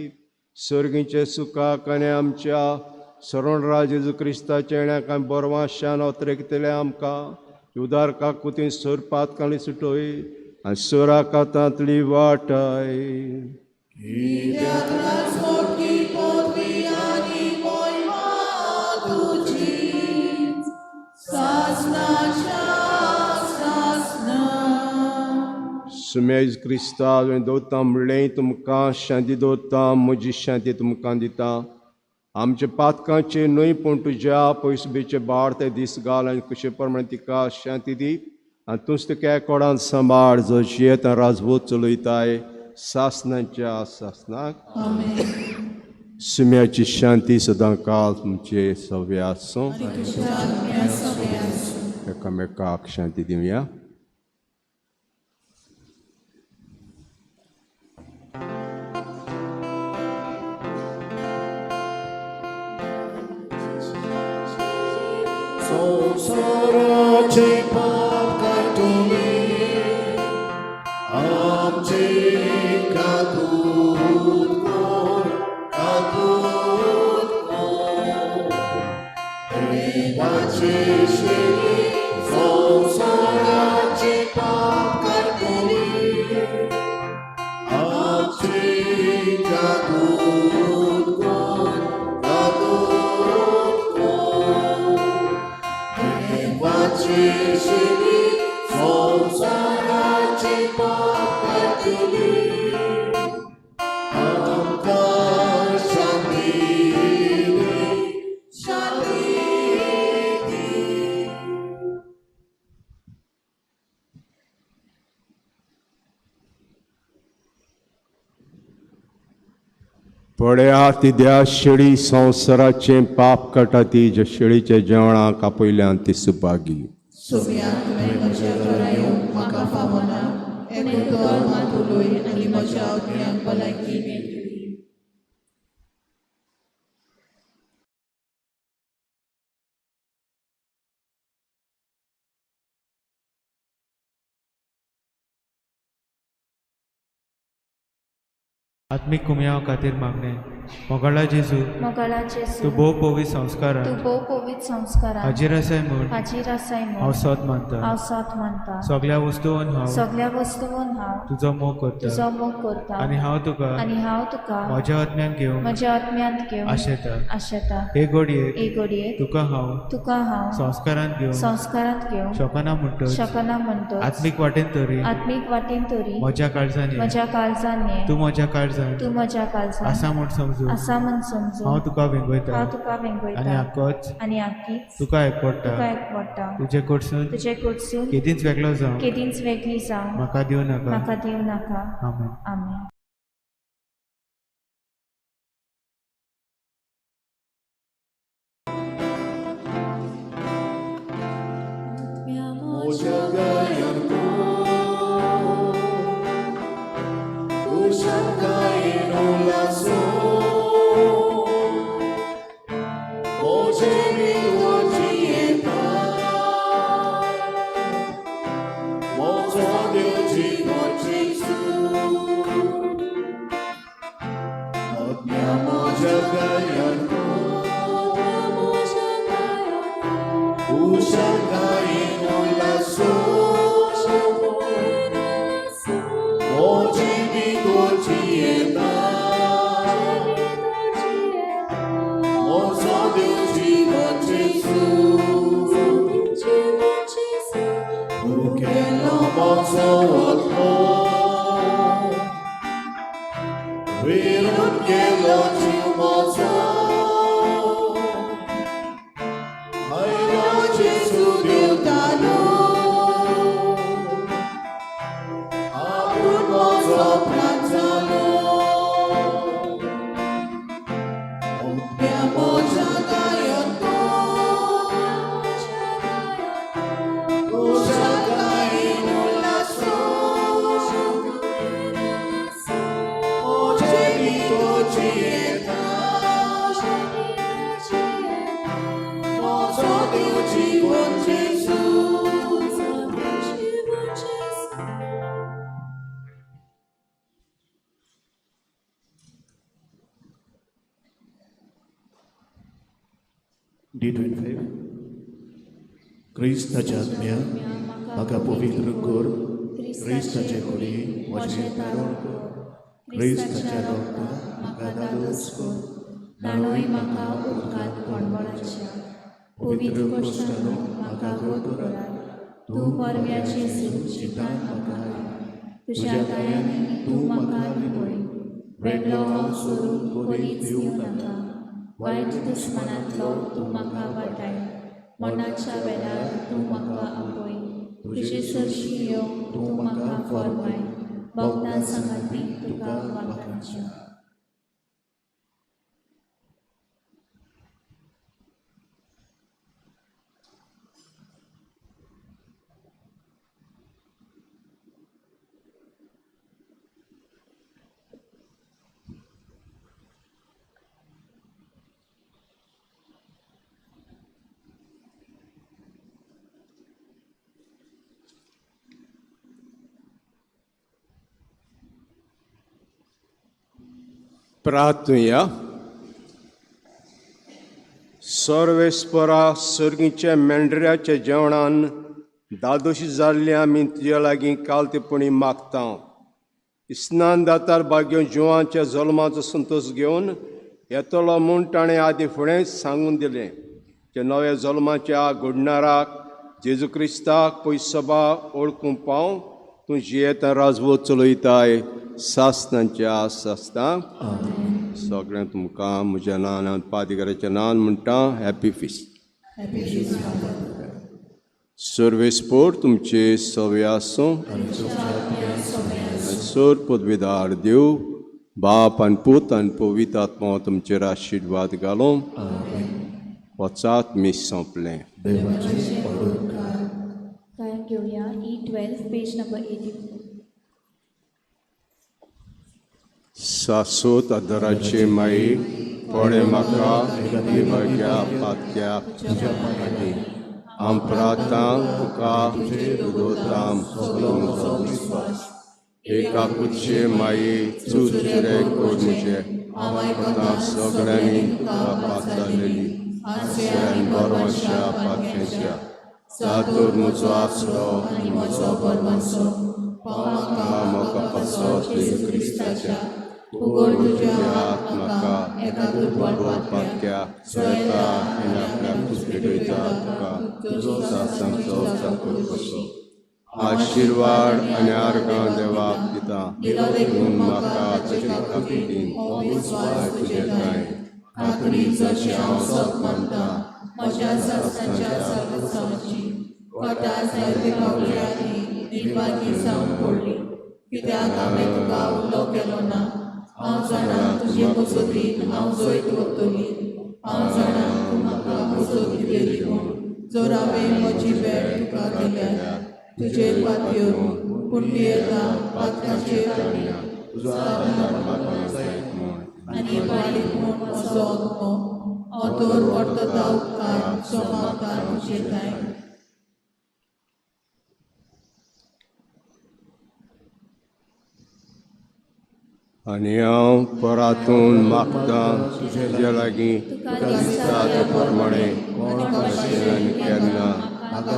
सर्गीचे सुखाक आनी आमच्या सरण जेजू क्रिस्ताच्या येण्याक आमी बोरवाशान अत्रेकतले आमकां उदार काकुतीन सोर पातकांनी सुटोय आनी सोरा कातांतली वाटाय. पदवी आनी मोहिमा तुजी सुमेज क्रिस्ता हांवें दोता म्हणलें तुमकां शांती दोता म्हजी शांती तुमकां दिता आमचे पातकांचे न्हय पूण तुज्या पयसुबेचे बाळ ते दीस घाल आनी कशे प्रमाणे तिका शांती दी आनी तूंच तुका कोणान सांबाळ जो जियेत राजवूत चलयताय सासनांच्या सासनाक सुम्याची शांती सदां काल तुमचे सव्य आसूं एकामेकाक शांती दिवया संसाराचे पाप काटुनी आमचे कातूत कोर देवाचे श्री संसाराचे पाप काटुनी आमचे कातूत कोर संसाराचे पाप काटुनी आमकां शांती दी पळया तिद्या शेळी संवसाराचें पाप काटा ती जे शेळीच्या जेवणाक आपयल्यान ती सुभागी सोम्याक तुवें म्हज्या घरा येवंक म्हाका फावना एकूच दोर मात उलय आनी म्हज्या आवडयांक भलायकी मेळटली आत्मिक कुमयां खातीर मागणें मोगाळा जेजू तूं भोव पवित्र संस्कारां हाजीर आसाय म्हूण हांव सत मानता सगळ्या वस्तूंवन हांव तुजो मोग करता आनी हांव तुका म्हज्या आत्म्यान घेवन आशेता हे घडये तुका हांव संस्कारांत घेवन शकना म्हणटच आत्मीक वाटेन तरी म्हज्या काळजांनी तूं म्हज्या काळजांत आसा म्हूण समजू हांव तुका वेंगयता आनी आख्खीच तुका एकवडटा तुजे कडसून केदींच वेगळी जावं म्हाका दिवं नाका आमेन D25 क्रिस्ताच्या आत्म्या म्हाका पवित्र कर क्रिस्ताचे कुडी म्हजें तारण कर क्रिस्ताच्या रगताक म्हाका दादोस कर नाणोय म्हाका उदकांत कोणबणाच्या पवित्र कश्टांनो म्हाका घोट करात तूं परम्याची चिंतान म्हाका तुज्या दयानी तूं म्हाका पळय. वेगळो हांव सोडून कोणीच येवं नाका. वायट दुश्मनांतलो तूं म्हाका वाटाय. मरणाच्या वेळार तूं म्हाका आपय. तुजे सरशी येवं तूं म्हाका फॉर्माय. भोगतां संगती तुका वागतांच्या. प्रार्थुया. सर्वेस्परा सर्गीच्या मेंढऱ्याच्या जेवणान दादोशी जाल्ले आमी तुज्या लागीं कालतेपणी मागता. स्नान दातार भाग्यो जिवांच्या जल्माचो संतोश घेवन येतलो म्हूण ताणें आदी फुडें सांगून दिलें. त्या नव्या जल्माच्या घडणाराक जेजू क्रिस्ताक पयस सभा ओळखूंक पाव तूं जियेता राजवो चलयताय सासनांच्या सासतां. सगळ्यांक तुमकां म्हज्या नांवान पादिकाराच्या नांवान म्हणटा हॅपी फिस्ट. सर्वेस्पोर तुमचे सवे आसूं. सोर पदवीदार देव बाप आनी पूत आनी पवित्र आत्मा तुमचेर आशिर्वाद घालूं. वचात मी सोंपलें. गायन घेवया E12 पेज नंबर 84. सासोत आदाराचे माई पडे म्हाका विभाग्या पात्या हांव प्रार्थना तुका दोतां सगळो विस्वास. एकाकुचे माई चुचुरे कोर म्हजे आतां सगळ्यांनी तुका पातळलेली आनी बरोवच्या पातयेच्या. सातूर म्हजो आसरो आनी म्हजो बरमासो म्हाका पासो जेजू क्रिस्ताच्या. उगड तुज्या म्हाका एका पात्या चलता आनी आपल्याक पुस्तकयता तुका तुजो सांगचो सांगून कसो. आशिर्वाद आनी आर्गां देवाक दिता. पूण म्हाका तुज्या खातीर तुजें कांय खात्री जशी हांव सत मानता म्हज्या सासणाच्या सर्वसांची. वता जायते फावटी आनी निर्वागी जावन पडली. कित्याक हांवें तुका उलो केलो ना. हांव जाणा तुजे मजतीन हांव जैत वतली. हांव जाणा तूं म्हाका मजत दिलेली म्हूण. जर हांवें म्हजी भेट तुका दिल्यार तुजेर पातयो पूण मी येता पातकाचेर आनी वाडीक म्हूण म्हजो आत्मो हांव वर्तता उपकार सोमावता तुजेर कांय. आनी हांव परातून मागतां तुज्या लागीं तुका दिसता ते प्रमाणें आनी केन्ना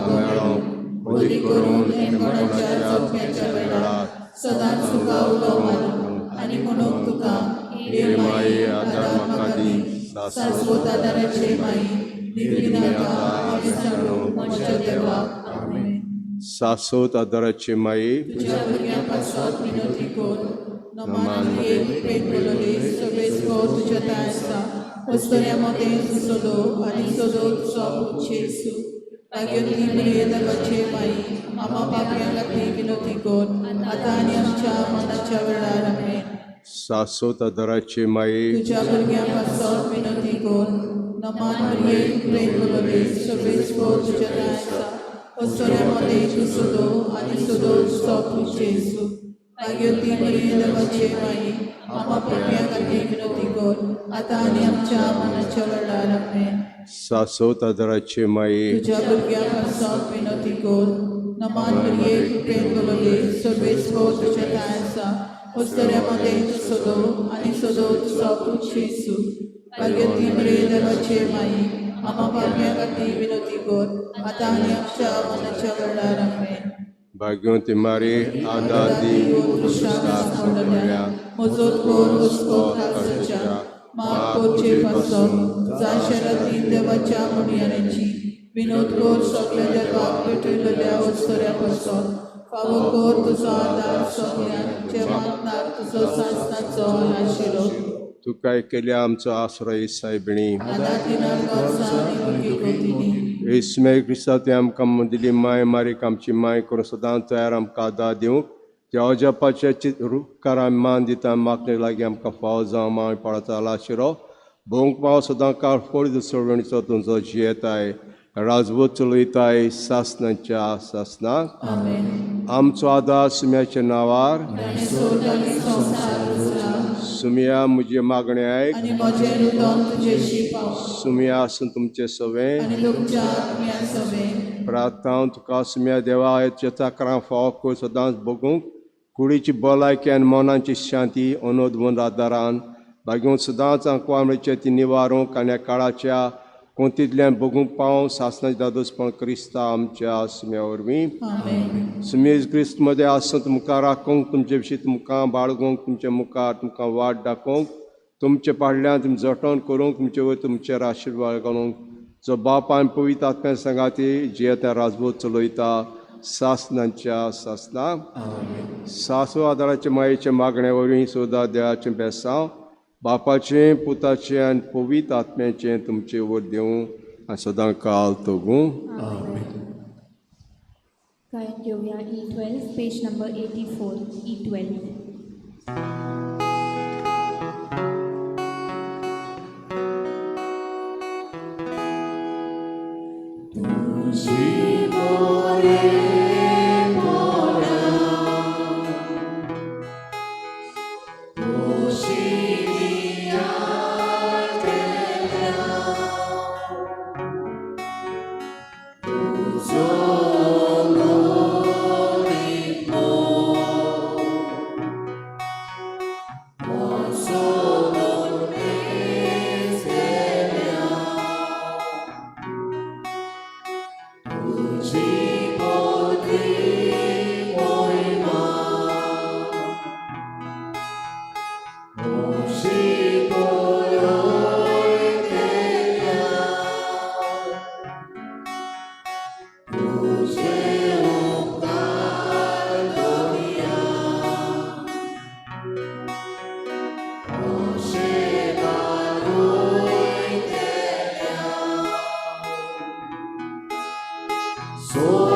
मेळोंक बरी करून कोणाच्या वेळार सदांच तुका उलो मारूं आनी म्हणून तुका हे माई आदार म्हाका दी. शाश्वत आदाराचे माई निर्विनाका हांवें जाणूं म्हज्या देवाक. आमेन. शाश्वत आदाराचे माई तुज्या भुरग्यां पासत विनोदी कर. नमान एक प्रेम बोलले सगळेच गो तुज्या ताय आसा. वस्तुऱ्या मदें तूं सोदो आनी सोदो तुजो पूत जेजू. लागीं बरे देवाचे माई आमा पापयां खातीर विनोदी कर. आतां आनी आमच्या मरणाच्या वेळार. आमेन. शाश्वत आदाराचे माई तुज्या भुरग्यां पासत विनोदी कर. नमान एक प्रेम बोलले सगळेच गो तुज्या ताय आसा. वस्तुऱ्या मदें तूं सोदो आनी सोदो तुजो पूत जेजू. लागीं बरे देवाचे माई आमा पापयां खातीर विनोदी कर. आतां आनी आमच्या मरणाच्या वेळार. आमेन. शाश्वत आदाराचे माई तुज्या भुरग्यां पासत विनोदी कर. नमान एक प्रेम बोलले सगळेच गो तुज्या ताय आसा. वस्तुऱ्या मदें तूं सोदो आनी सोदो तुजो पूत जेजू. लागीं बरे देवाचे माई आमा पापयां खातीर विनोदी कर. आतां आनी आमच्या मरणाच्या वेळार. आमेन. भाग्यवती मारी आदादी मजत कोर हुस्को खालसाच्या महापौरचे पासून जाशरातीन देवाच्या मुनियाची विनोद कोर सगळ्या देवाक पेटयलेल्या वस्तुऱ्या पासून फावो कर तुजो आदार सगळ्यांक जे मागणार तुजो सासणाचो आशिरो तू काय केल्या आमचो आश्रय सायबिणी आदातिनार गरजा आनी गोतिनी येसुमे क्रिस्ता तुवें आमकां दिली माय मारीक आमची माय करून सदांच तयार आमकां आदार दिवंक त्या अजापाचे उपकार आमी मान दिता मागणे लागीं आमकां फावो जावं माय पळाचा आशिरो भोंग पाव सदां काळ फोड सोडवणीचो तुमचो जियेताय राजवत चलयताय सासनांच्या सासनाक आमचो आदार सुम्याच्या नांवार सुमिया म्हजे मागणे आयक आनी म्हजें रुदन तुजेशी पाव सुमिया आसून तुमचे सवे आनी लोकच्या आत्म्या सवे प्रार्थना तुका सुमिया देवा हेच्या चाकरां फावो कर सदांच बगूंक कुडीची भलायकी आनी मनाची शांती अनोदवन आदारान बागून सदांच आंकवामेचे ती निवारूंक आनी काळाच्या कोंतींतल्यान बगूंक पावूं सासणाचें दादोसपण क्रिस्ता आमच्या सुम्या वरवीं सुमे क्रिस्त मध्ये आसून तुमकां राखूंक तुमचे विशीं तुमकां बाळगूंक तुमच्या मुखार तुमकां वाट दाखोवंक तुमचे फाटल्यान तुमी जतन करूंक तुमचे वयर तुमचेर आशिर्वाद घालूंक जो बाप आनी पवित्र आत्म्या सांगाती जे त्या राजवट चलयता सासनांच्या सासनाक सासू आदाराचे मायेचे मागणे वरवीं सुद्दां देवाचें बेसांव बापाचें पुताचें आनी पवित्र आत्म्याचें तुमचे वर देवूं आनी सदां काल तोगूं गायन घेऊया E12 page number 84 E12 So